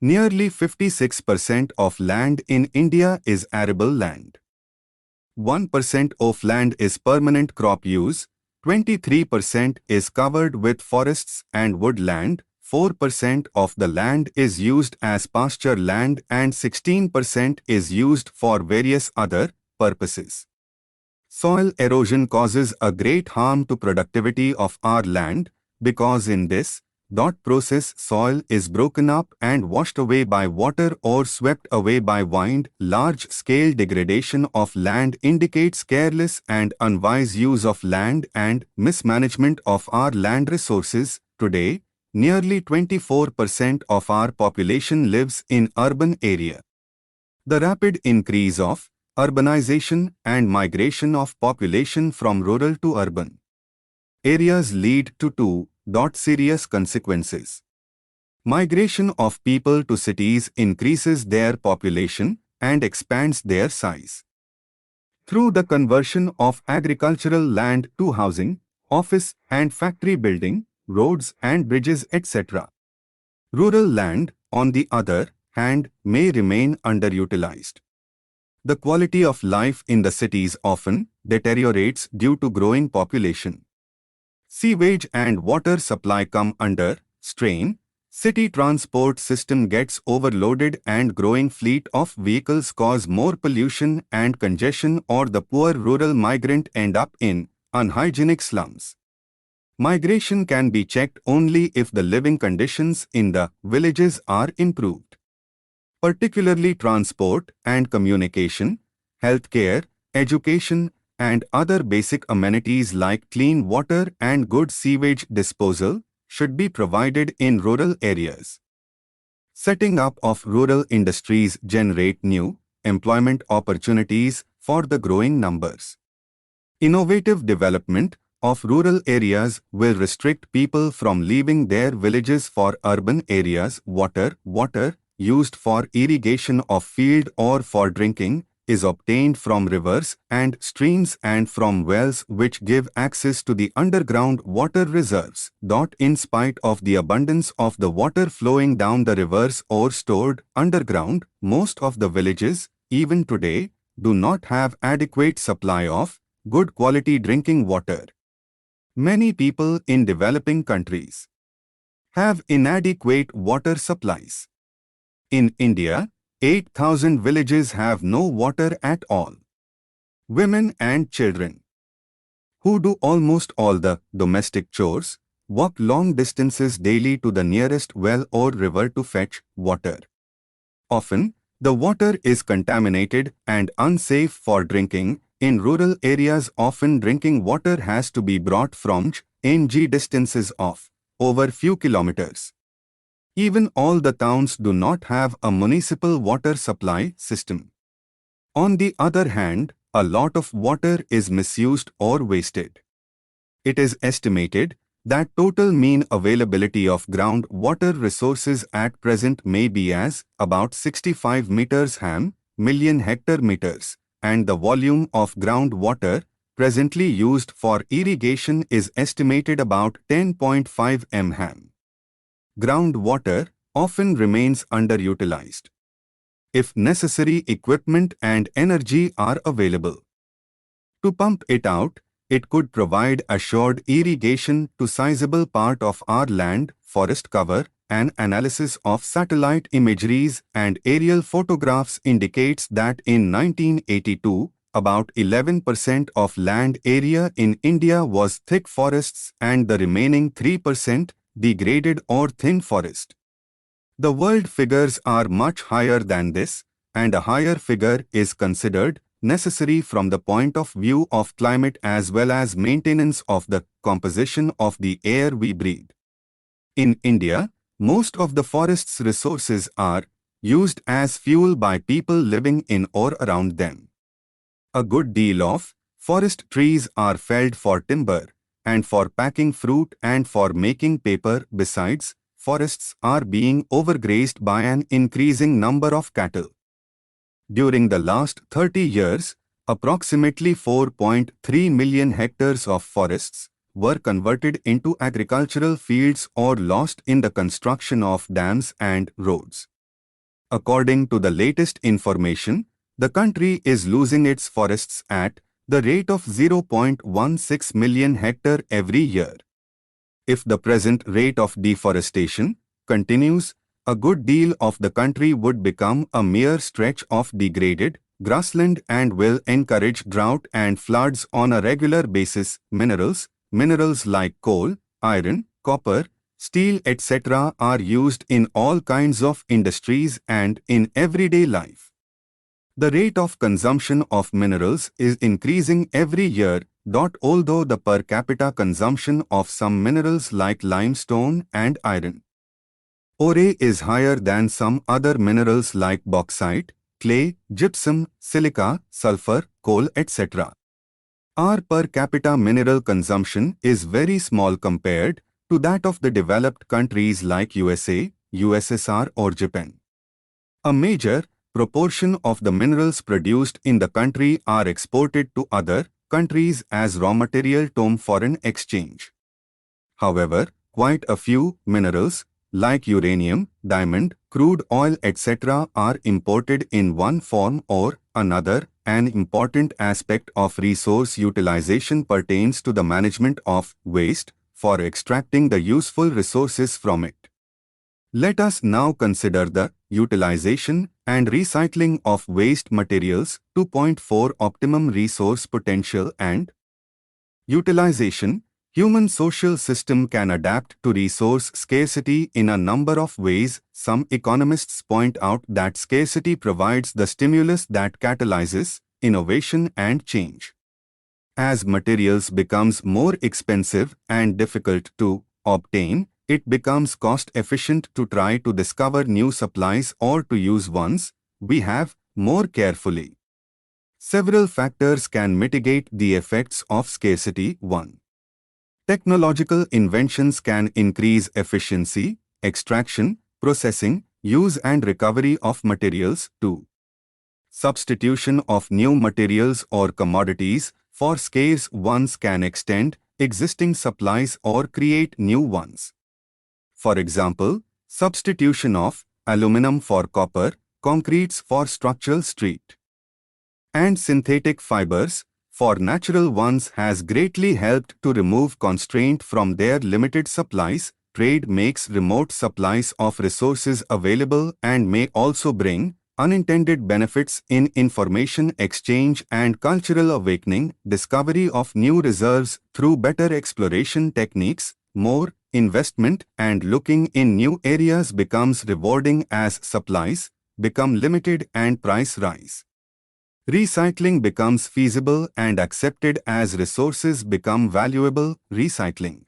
Nearly 56% of land in India is arable land. 1% of land is permanent crop use, 23% is covered with forests and woodland, 4% of the land is used as pasture land, and 16% is used for various other purposes. Soil erosion causes a great harm to productivity of our land because in this process soil is broken up and washed away by water or swept away by wind. Large-scale degradation of land indicates careless and unwise use of land and mismanagement of our land resources. Today, nearly 24% of our population lives in urban area. The rapid increase of urbanization and migration of population from rural to urban areas lead to two serious consequences. Migration of people to cities increases their population and expands their size. through the conversion of agricultural land to housing, office and factory building, roads and bridges, etc. Rural land, on the other hand, may remain underutilized. The quality of life in the cities often deteriorates due to growing population. Sewage and water supply come under strain. City transport system gets overloaded and growing fleet of vehicles cause more pollution and congestion, or the poor rural migrant end up in unhygienic slums. Migration can be checked only if the living conditions in the villages are improved. Particularly transport and communication, healthcare, education, and other basic amenities like clean water and good sewage disposal should be provided in rural areas. Setting up of rural industries generate new employment opportunities for the growing numbers. Innovative development of rural areas will restrict people from leaving their villages for urban areas. Water used for irrigation of field or for drinking is obtained from rivers and streams and from wells, which give access to the underground water reserves. In spite of the abundance of the water flowing down the rivers or stored underground, most of the villages, even today, do not have adequate supply of good quality drinking water. Many people in developing countries have inadequate water supplies. In India, 8,000 villages have no water at all. Women and children, who do almost all the domestic chores, walk long distances daily to the nearest well or river to fetch water. Often, the water is contaminated and unsafe for drinking. In rural areas, often drinking water has to be brought from distances of over few kilometers. Even all the towns do not have a municipal water supply system. On the other hand, a lot of water is misused or wasted. It is estimated that total mean availability of groundwater resources at present may be as about 65 million hectare meters, and the volume of groundwater presently used for irrigation is estimated about 10.5 mham. Groundwater often remains underutilized. If necessary equipment and energy are available to pump it out, it could provide assured irrigation to sizable part of our land forest cover. An analysis of satellite imageries and aerial photographs indicates that in 1982, about 11% of land area in India was thick forests and the remaining 3% degraded or thin forest. The world figures are much higher than this, and a higher figure is considered necessary from the point of view of climate as well as maintenance of the composition of the air we breathe. In India, most of the forest's resources are used as fuel by people living in or around them. A good deal of forest trees are felled for timber and for packing fruit and for making paper. Besides, forests are being overgrazed by an increasing number of cattle. During the last 30 years, approximately 4.3 million hectares of forests were converted into agricultural fields or lost in the construction of dams and roads. According to the latest information, the country is losing its forests at the rate of 0.16 million hectare every year. If the present rate of deforestation continues, a good deal of the country would become a mere stretch of degraded grassland and will encourage drought and floods on a regular basis. Minerals like coal, iron, copper, steel, etc. are used in all kinds of industries and in everyday life. The rate of consumption of minerals is increasing every year. Although the per capita consumption of some minerals like limestone and iron ore is higher than some other minerals like bauxite, clay, gypsum, silica, sulfur, coal, etc. Our per capita mineral consumption is very small compared to that of the developed countries like USA, USSR or Japan. A major proportion of the minerals produced in the country are exported to other countries as raw material to foreign exchange. However, quite a few minerals, like uranium, diamond, crude oil, etc., are imported in one form or another. An important aspect of resource utilization pertains to the management of waste for extracting the useful resources from it. Let us now consider the utilization and recycling of waste materials. 2.4 Optimum resource potential and utilization. Human social system can adapt to resource scarcity in a number of ways. Some economists point out that scarcity provides the stimulus that catalyzes innovation and change. As materials becomes more expensive and difficult to obtain, it becomes cost-efficient to try to discover new supplies or to use ones we have more carefully. Several factors can mitigate the effects of scarcity. 1. Technological inventions can increase efficiency, extraction, processing, use and recovery of materials. 2. Substitution of new materials or commodities for scarce ones can extend existing supplies or create new ones. For example, substitution of aluminum for copper, concretes for structural street, and synthetic fibers for natural ones has greatly helped to remove constraint from their limited supplies. Trade makes remote supplies of resources available and may also bring unintended benefits in information exchange and cultural awakening. Discovery of new reserves through better exploration techniques, more investment and looking in new areas becomes rewarding as supplies become limited and price rise. Recycling becomes feasible and accepted as resources become valuable. Recycling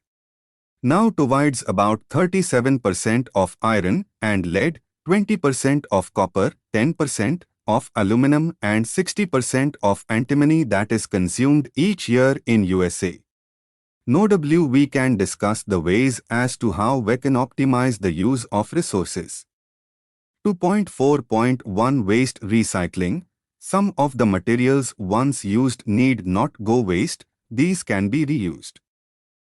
now provides about 37% of iron and lead, 20% of copper, 10% of aluminum and 60% of antimony that is consumed each year in USA. Notably, we can discuss the ways as to how we can optimize the use of resources. 2.4.1 Waste recycling. Some of the materials once used need not go waste, these can be reused.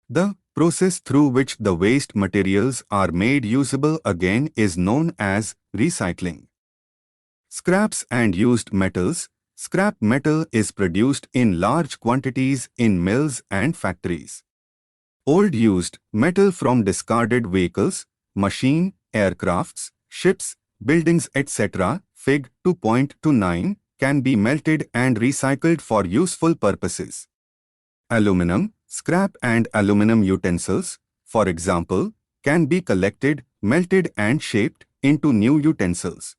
The process through which the waste materials are made usable again is known as recycling. Scraps and used metals. Scrap metal is produced in large quantities in mills and factories. Old used metal from discarded vehicles, machine, aircrafts, ships, buildings, etc. Fig. 2.29 can be melted and recycled for useful purposes. Aluminum, scrap and aluminum utensils, for example, can be collected, melted and shaped into new utensils.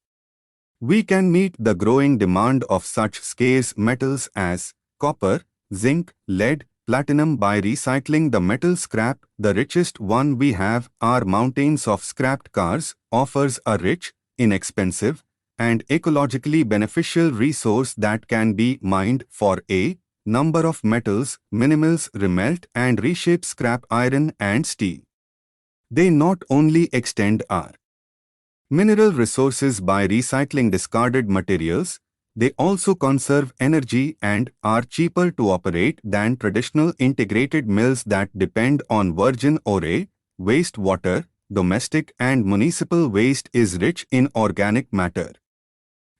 We can meet the growing demand of such scarce metals as copper, zinc, lead, platinum by recycling the metal scrap. The richest one we have are mountains of scrapped cars, offers a rich, inexpensive, and ecologically beneficial resource that can be mined for a number of metals. Minerals remelt and reshape scrap iron and steel. They not only extend our mineral resources by recycling discarded materials, they also conserve energy and are cheaper to operate than traditional integrated mills that depend on virgin ore. Wastewater, domestic and municipal waste is rich in organic matter.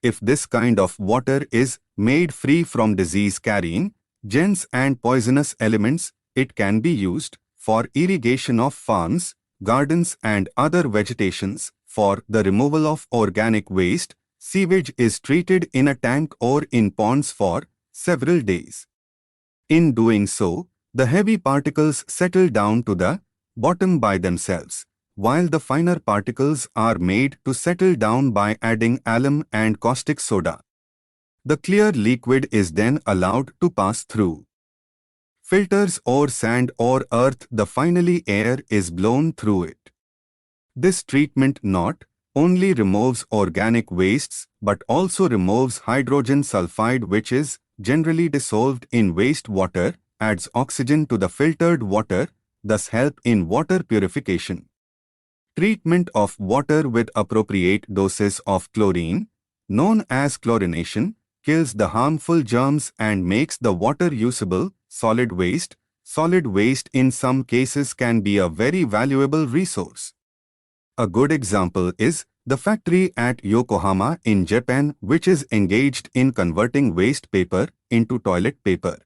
If this kind of water is made free from disease-carrying germs and poisonous elements, it can be used for irrigation of farms, gardens and other vegetations. For the removal of organic waste, sewage is treated in a tank or in ponds for several days. In doing so, the heavy particles settle down to the bottom by themselves, while the finer particles are made to settle down by adding alum and caustic soda. The clear liquid is then allowed to pass through filters or sand or earth. The finally air is blown through it. This treatment not only removes organic wastes but also removes hydrogen sulfide, which is generally dissolved in wastewater, adds oxygen to the filtered water, thus help in water purification. Treatment of water with appropriate doses of chlorine, known as chlorination, kills the harmful germs and makes the water usable. Solid waste. Solid waste in some cases can be a very valuable resource. A good example is the factory at Yokohama in Japan, which is engaged in converting waste paper into toilet paper.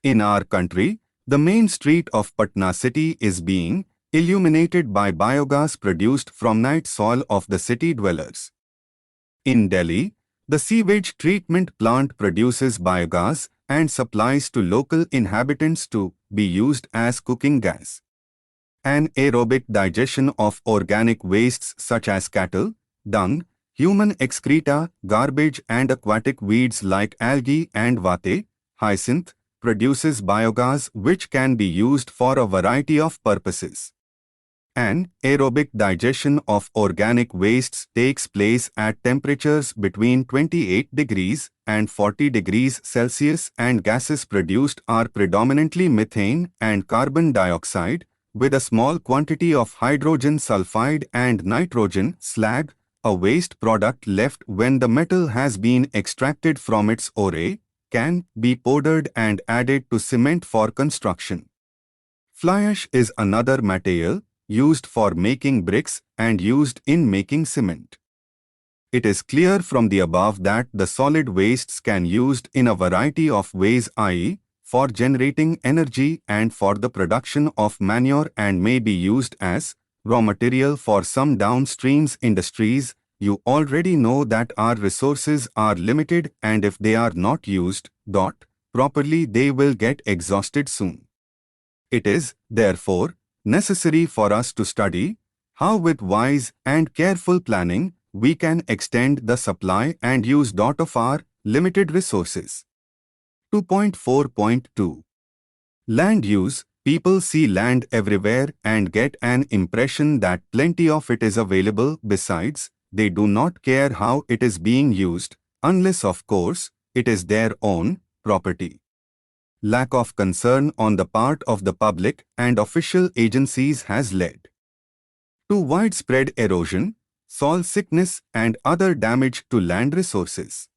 In our country, the main street of Patna city is being illuminated by biogas produced from night soil of the city dwellers. In Delhi, the sewage treatment plant produces biogas and supplies to local inhabitants to be used as cooking gas. Anaerobic digestion of organic wastes such as cattle, dung, human excreta, garbage and aquatic weeds like algae and vate, hyacinth, produces biogas which can be used for a variety of purposes. Anaerobic digestion of organic wastes takes place at temperatures between 28 degrees and 40 degrees Celsius, and gases produced are predominantly methane and carbon dioxide, with a small quantity of hydrogen sulfide and nitrogen slag, a waste product left when the metal has been extracted from its ore, can be powdered and added to cement for construction. Fly ash is another material used for making bricks and used in making cement. It is clear from the above that the solid wastes can be used in a variety of ways, i.e., for generating energy and for the production of manure, and may be used as raw material for some downstream industries. You already know that our resources are limited, and if they are not used properly, they will get exhausted soon. It is, therefore, necessary for us to study how with wise and careful planning we can extend the supply and use of our limited resources. 2.4.2 Land use. People see land everywhere and get an impression that plenty of it is available. Besides, they do not care how it is being used, unless of course, it is their own property. Lack of concern on the part of the public and official agencies has led to widespread erosion, soil sickness and other damage to land resources.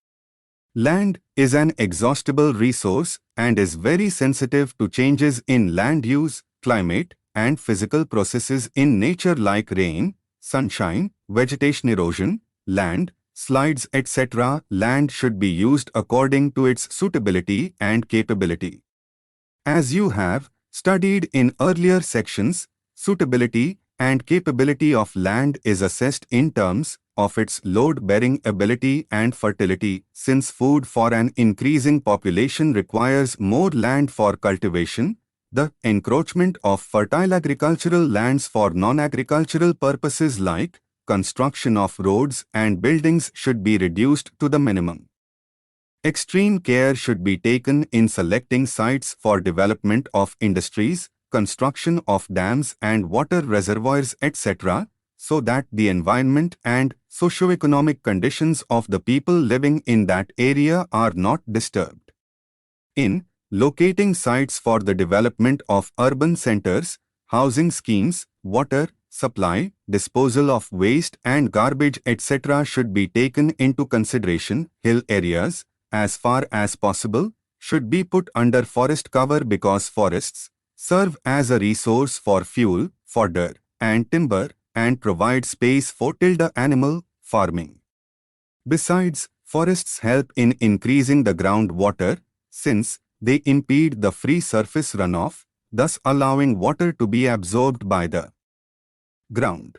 Land is an exhaustible resource and is very sensitive to changes in land use, climate, and physical processes in nature like rain, sunshine, vegetation erosion, land slides, etc. Land should be used according to its suitability and capability. As you have studied in earlier sections, suitability and capability of land is assessed in terms of its load-bearing ability and fertility. Since food for an increasing population requires more land for cultivation, the encroachment of fertile agricultural lands for non-agricultural purposes like construction of roads and buildings should be reduced to the minimum. Extreme care should be taken in selecting sites for development of industries, construction of dams and water reservoirs, etc., so that the environment and socio-economic conditions of the people living in that area are not disturbed. In locating sites for the development of urban centers, housing schemes, water supply, disposal of waste and garbage, etc. should be taken into consideration. Hill areas, as far as possible, should be put under forest cover because forests serve as a resource for fuel, fodder, and timber, and provide space for animal farming. Besides, forests help in increasing the groundwater, since they impede the free surface runoff, thus allowing water to be absorbed by the ground.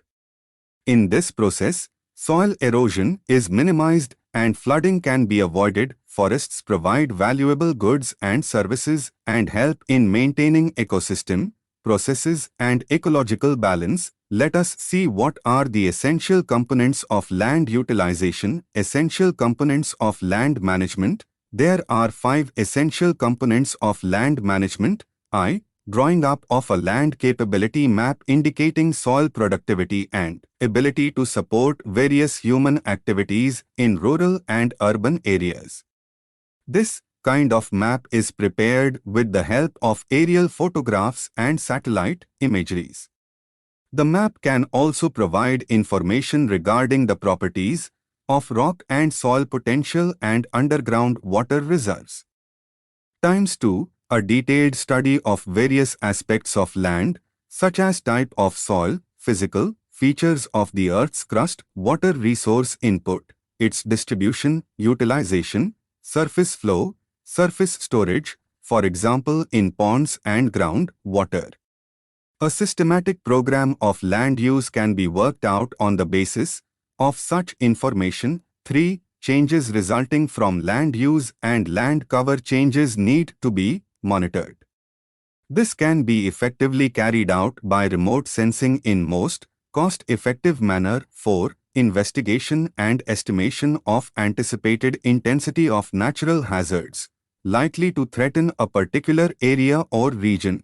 In this process, soil erosion is minimized and flooding can be avoided. Forests provide valuable goods and services and help in maintaining ecosystem, processes and ecological balance. Let us see what are the essential components of land utilization. Essential components of land management. There are 5 essential components of land management. Drawing up of a land capability map indicating soil productivity and ability to support various human activities in rural and urban areas. This kind of map is prepared with the help of aerial photographs and satellite imageries. The map can also provide information regarding the properties of rock and soil potential and underground water reserves. Times 2. A detailed study of various aspects of land, such as type of soil, physical features of the Earth's crust, water resource input, its distribution, utilization, surface flow, surface storage, for example in ponds and ground water. A systematic program of land use can be worked out on the basis of such information. 3. Changes resulting from land use and land cover changes need to be monitored. This can be effectively carried out by remote sensing in most cost-effective manner. 4. Investigation and estimation of anticipated intensity of natural hazards likely to threaten a particular area or region.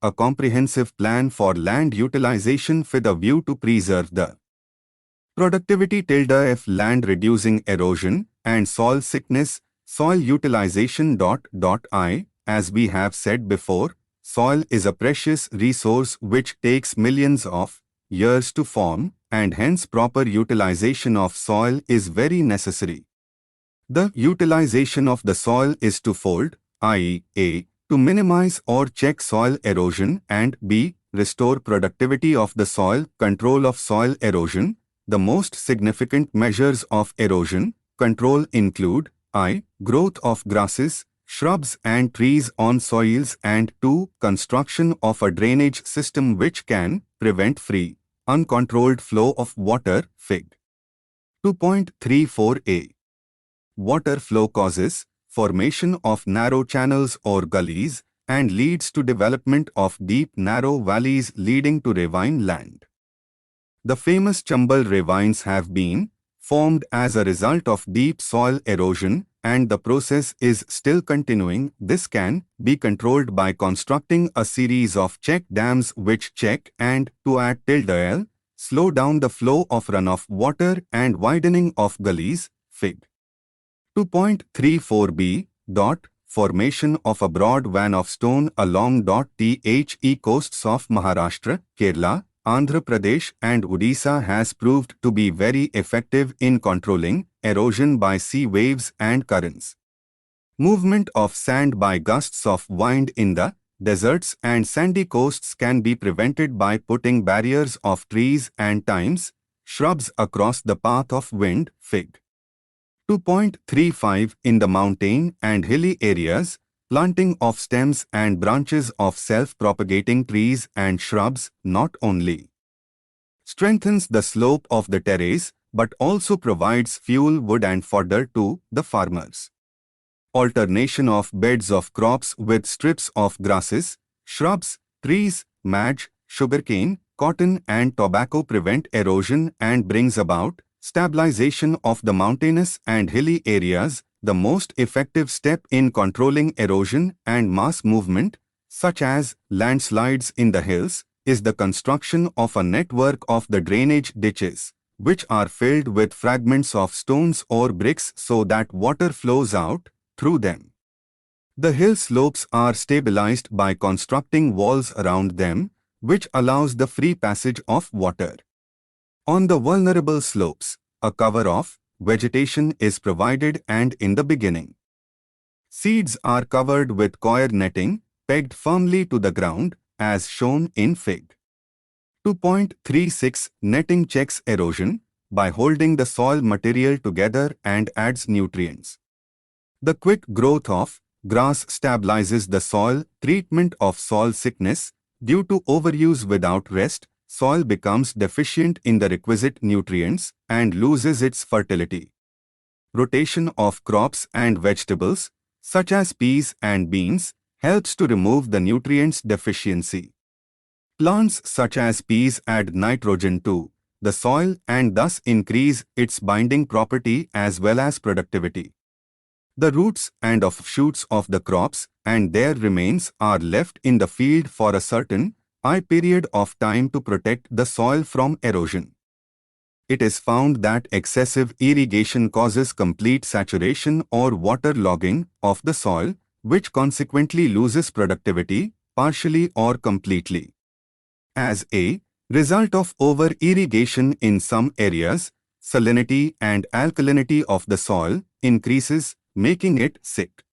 A comprehensive plan for land utilization with a view to preserve the productivity of land, reducing erosion and soil sickness. Soil utilization. As we have said before, soil is a precious resource which takes millions of years to form, and hence proper utilization of soil is very necessary. The utilization of the soil is twofold, i.e. A. To minimize or check soil erosion, and b. Restore productivity of the soil. Control of soil erosion. The most significant measures of erosion control include I. Growth of grasses, shrubs and trees on soils, and 2. Construction of a drainage system which can prevent free, uncontrolled flow of water. Fig. 2.34a. Water flow causes formation of narrow channels or gullies and leads to development of deep narrow valleys leading to ravine land. The famous Chambal ravines have been formed as a result of deep soil erosion, and the process is still continuing. This can be controlled by constructing a series of check dams which check and slow down the flow of runoff water and widening of gullies. Fig. 2.34b. Formation of a broad van of stone along the coasts of Maharashtra, Kerala, Andhra Pradesh and Odisha has proved to be very effective in controlling erosion by sea waves and currents. Movement of sand by gusts of wind in the deserts and sandy coasts can be prevented by putting barriers of trees and shrubs across the path of wind. Fig. 2.35. In the mountain and hilly areas, planting of stems and branches of self-propagating trees and shrubs not only strengthens the slope of the terrace but also provides fuel, wood and fodder to the farmers. Alternation of beds of crops with strips of grasses, shrubs, trees, madge, sugarcane, cotton and tobacco prevent erosion and brings about stabilization of the mountainous and hilly areas. The most effective step in controlling erosion and mass movement, such as landslides in the hills, is the construction of a network of the drainage ditches, which are filled with fragments of stones or bricks so that water flows out through them. The hill slopes are stabilized by constructing walls around them, which allows the free passage of water. On the vulnerable slopes, a cover of vegetation is provided, and in the beginning, seeds are covered with coir netting pegged firmly to the ground as shown in Fig. 2.36. Netting checks erosion by holding the soil material together and adds nutrients. The quick growth of grass stabilizes the soil. Treatment of soil sickness. Due to overuse without rest, soil becomes deficient in the requisite nutrients and loses its fertility. Rotation of crops and vegetables, such as peas and beans, helps to remove the nutrients deficiency. Plants such as peas add nitrogen to the soil and thus increase its binding property as well as productivity. The roots and offshoots of the crops and their remains are left in the field for a certain period of time to protect the soil from erosion. It is found that excessive irrigation causes complete saturation or waterlogging of the soil, which consequently loses productivity, partially or completely. As a result of over-irrigation in some areas, salinity and alkalinity of the soil increases, making it sick.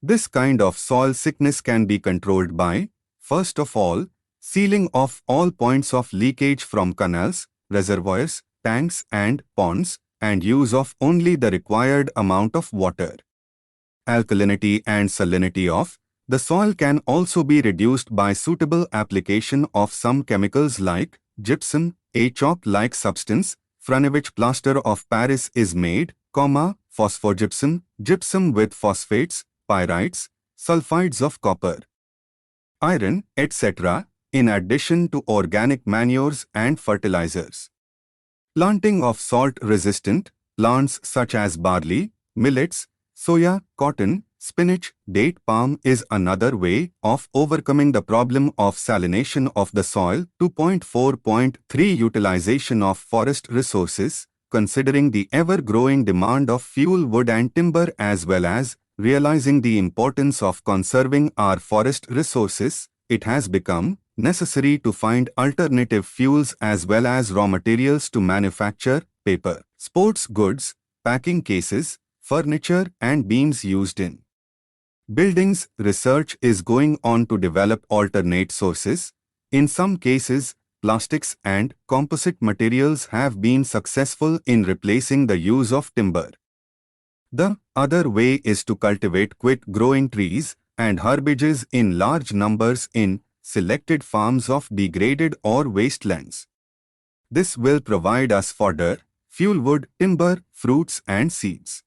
This kind of soil sickness can be controlled by, first of all, sealing off all points of leakage from canals, reservoirs, tanks and ponds, and use of only the required amount of water. Alkalinity and salinity of the soil can also be reduced by suitable application of some chemicals like gypsum, a chalk-like substance, from which plaster of Paris is made, phosphogypsum, gypsum with phosphates, pyrites, sulfides of copper, iron, etc., in addition to organic manures and fertilizers. Planting of salt-resistant plants such as barley, millets, soya, cotton, spinach, date palm is another way of overcoming the problem of salination of the soil. 2.4.3 Utilization of forest resources. Considering the ever-growing demand of fuel wood and timber as well as realizing the importance of conserving our forest resources, it has become necessary to find alternative fuels as well as raw materials to manufacture paper, sports goods, packing cases, furniture and beams used in buildings. Research is going on to develop alternate sources. In some cases, plastics and composite materials have been successful in replacing the use of timber. The other way is to cultivate quick-growing trees and herbaceous in large numbers in selected farms of degraded or wastelands. This will provide us fodder, fuel wood, timber, fruits and seeds.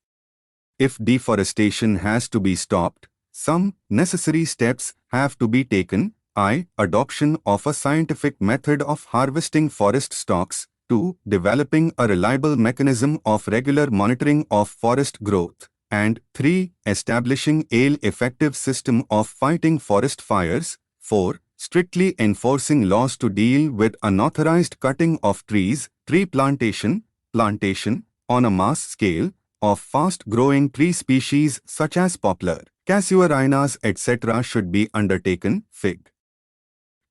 If deforestation has to be stopped, some necessary steps have to be taken. Adoption of a scientific method of harvesting forest stocks. 2. Developing a reliable mechanism of regular monitoring of forest growth. And 3. Establishing an effective system of fighting forest fires. 4. Strictly enforcing laws to deal with unauthorized cutting of trees. Tree plantation on a mass scale of fast-growing tree species such as poplar, casuarinas, etc. should be undertaken. Fig.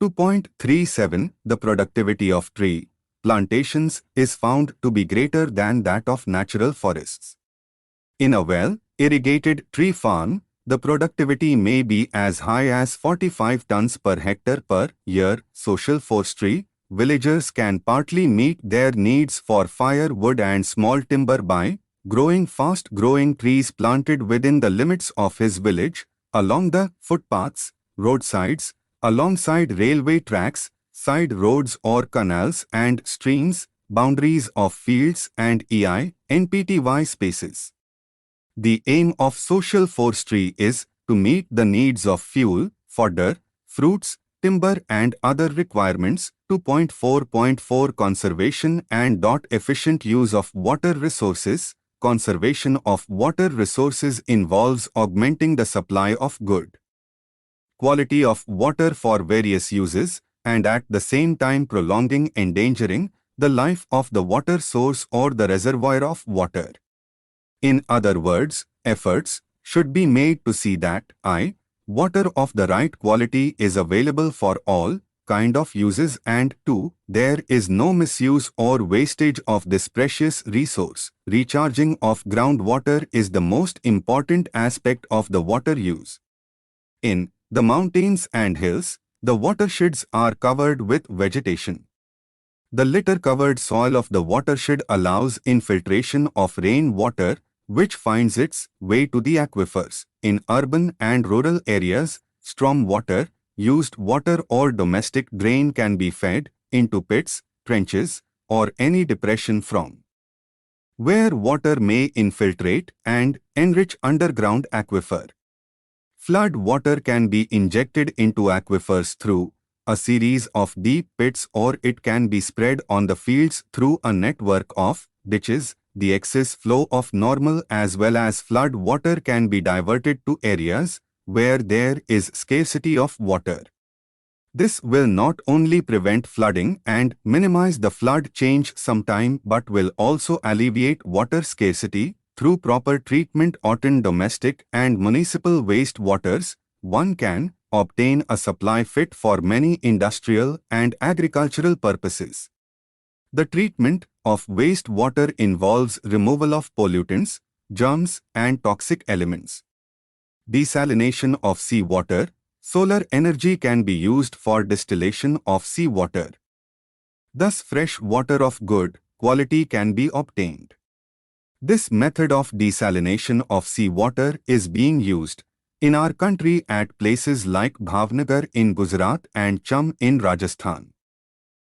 2.37 The productivity of tree plantations is found to be greater than that of natural forests. In a well-irrigated tree farm, the productivity may be as high as 45 tons per hectare per year. Social forestry. Villagers can partly meet their needs for firewood and small timber by growing fast-growing trees planted within the limits of his village, along the footpaths, roadsides, alongside railway tracks, side roads or canals and streams, boundaries of fields and NPTY spaces. The aim of social forestry is to meet the needs of fuel, fodder, fruits, timber and other requirements. 2.4.4 Conservation and efficient use of water resources. Conservation of water resources involves augmenting the supply of good quality of water for various uses and at the same time prolonging endangering the life of the water source or the reservoir of water. In other words, efforts should be made to see that water of the right quality is available for all kind of uses and 2. There is no misuse or wastage of this precious resource. Recharging of groundwater is the most important aspect of the water use. In the mountains and hills, the watersheds are covered with vegetation. The litter-covered soil of the watershed allows infiltration of rainwater, which finds its way to the aquifers. In urban and rural areas, storm water, used water or domestic drain can be fed into pits, trenches, or any depression from where water may infiltrate and enrich underground aquifer. Flood water can be injected into aquifers through a series of deep pits or it can be spread on the fields through a network of ditches. The excess flow of normal as well as flood water can be diverted to areas where there is scarcity of water. This will not only prevent flooding and minimize the flood change sometime but will also alleviate water scarcity through proper treatment of domestic and municipal waste waters. One can obtain a supply fit for many industrial and agricultural purposes. The treatment of wastewater involves removal of pollutants, germs, and toxic elements. Desalination of seawater. Solar energy can be used for distillation of seawater. Thus, fresh water of good quality can be obtained. This method of desalination of seawater is being used in our country at places like Bhavnagar in Gujarat and Cham in Rajasthan.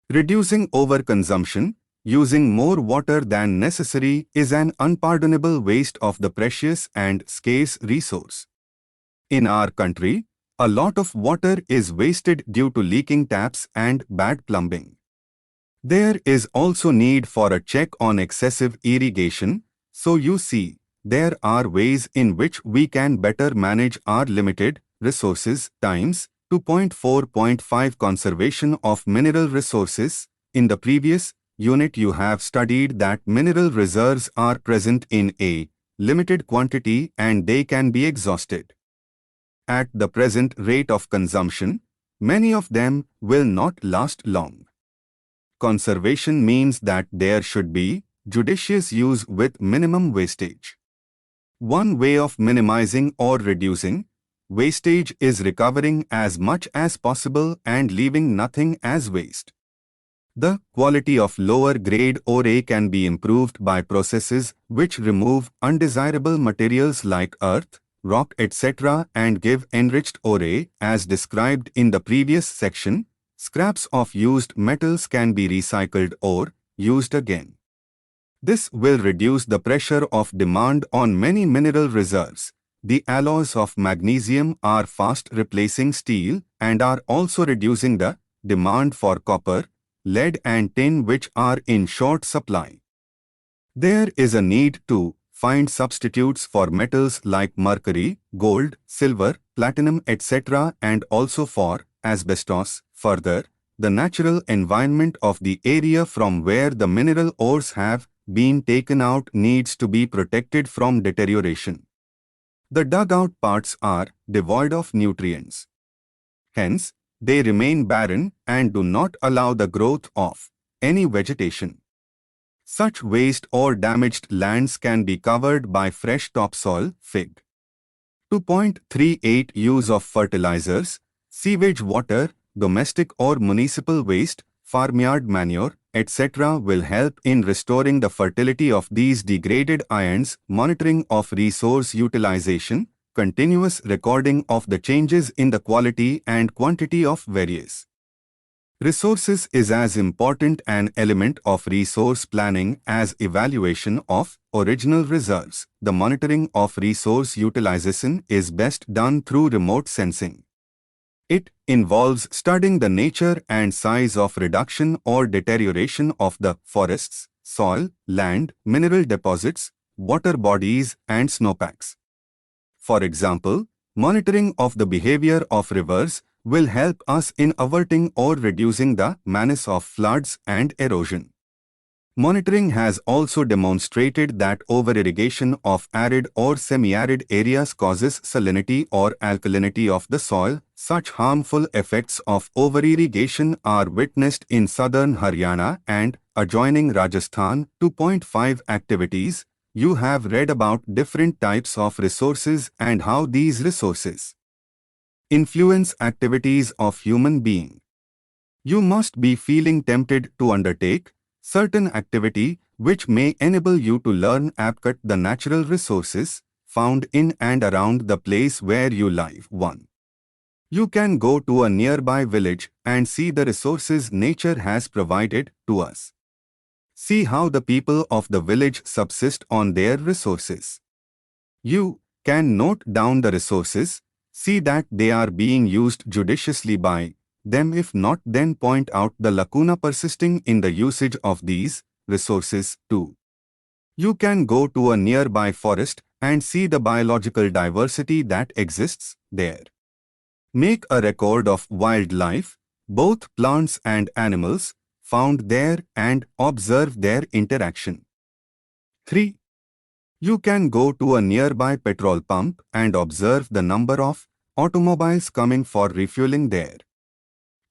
Reducing overconsumption, using more water than necessary is an unpardonable waste of the precious and scarce resource. In our country, a lot of water is wasted due to leaking taps and bad plumbing. There is also need for a check on excessive irrigation, so you see, there are ways in which we can better manage our limited resources times 2.4.5 Conservation of mineral resources. In the previous unit you have studied that mineral reserves are present in a limited quantity and they can be exhausted. At the present rate of consumption, many of them will not last long. Conservation means that there should be judicious use with minimum wastage. One way of minimizing or reducing wastage is recovering as much as possible and leaving nothing as waste. The quality of lower grade ore can be improved by processes which remove undesirable materials like earth, rock, etc. and give enriched ore. As described in the previous section, scraps of used metals can be recycled or used again. This will reduce the pressure of demand on many mineral reserves. The alloys of magnesium are fast replacing steel and are also reducing the demand for copper, lead and tin which are in short supply. There is a need to find substitutes for metals like mercury, gold, silver, platinum, etc. and also for asbestos. Further, the natural environment of the area from where the mineral ores have been taken out needs to be protected from deterioration. The dug-out parts are devoid of nutrients. Hence, they remain barren and do not allow the growth of any vegetation. Such waste or damaged lands can be covered by fresh topsoil, Fig. 2.38 Use of fertilizers, sewage water, domestic or municipal waste, farmyard manure, etc. will help in restoring the fertility of these degraded ions. Monitoring of resource utilization, continuous recording of the changes in the quality and quantity of various resources is as important an element of resource planning as evaluation of original reserves. The monitoring of resource utilization is best done through remote sensing. It involves studying the nature and size of reduction or deterioration of the forests, soil, land, mineral deposits, water bodies, and snowpacks. For example, monitoring of the behavior of rivers will help us in averting or reducing the menace of floods and erosion. Monitoring has also demonstrated that over-irrigation of arid or semi-arid areas causes salinity or alkalinity of the soil. Such harmful effects of over-irrigation are witnessed in southern Haryana and adjoining Rajasthan. 2.5 Activities. You have read about different types of resources and how these resources influence activities of human being. You must be feeling tempted to undertake certain activity which may enable you to learn aptcut the natural resources found in and around the place where you live. 1. You can go to a nearby village and see the resources nature has provided to us. See how the people of the village subsist on their resources. You can note down the resources, see that they are being used judiciously by them. If not, then point out the lacuna persisting in the usage of these resources. 2. You can go to a nearby forest and see the biological diversity that exists there. Make a record of wildlife, both plants and animals, found there and observe their interaction. 3. You can go to a nearby petrol pump and observe the number of automobiles coming for refueling there.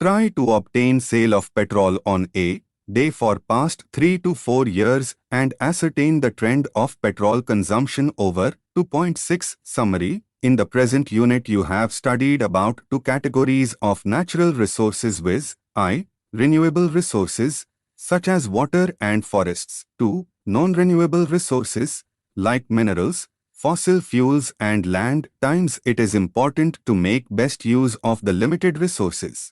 Try to obtain sale of petrol on a day for past 3 to 4 years and ascertain the trend of petrol consumption over 2.6. Summary. In the present unit you have studied about two categories of natural resources viz. I. Renewable resources, such as water and forests. 2. Non-renewable resources, like minerals, fossil fuels and land. Times it is important to make best use of the limited resources.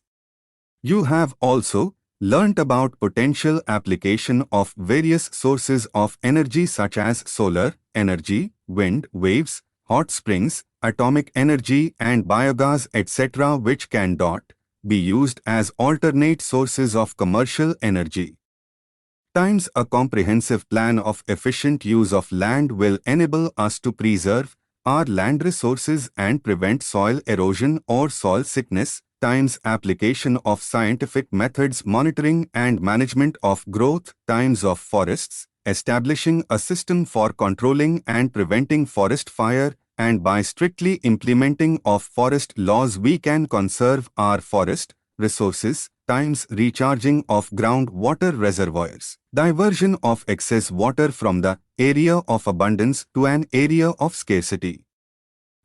You have also learnt about potential application of various sources of energy such as solar energy, wind waves, hot springs, atomic energy and biogas etc. which can be used as alternate sources of commercial energy. Times a comprehensive plan of efficient use of land will enable us to preserve our land resources and prevent soil erosion or soil sickness. Times application of scientific methods monitoring and management of growth. Times of forests, establishing a system for controlling and preventing forest fire, and by strictly implementing of forest laws we can conserve our forest resources. Times recharging of groundwater reservoirs, diversion of excess water from the area of abundance to an area of scarcity,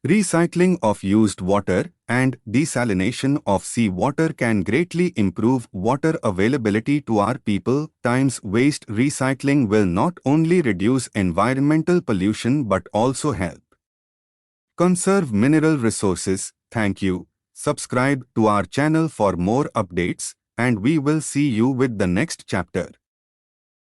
recycling of used water and desalination of sea water can greatly improve water availability to our people. Times waste recycling will not only reduce environmental pollution but also help conserve mineral resources. Thank you. Subscribe to our channel for more updates, and we will see you with the next chapter.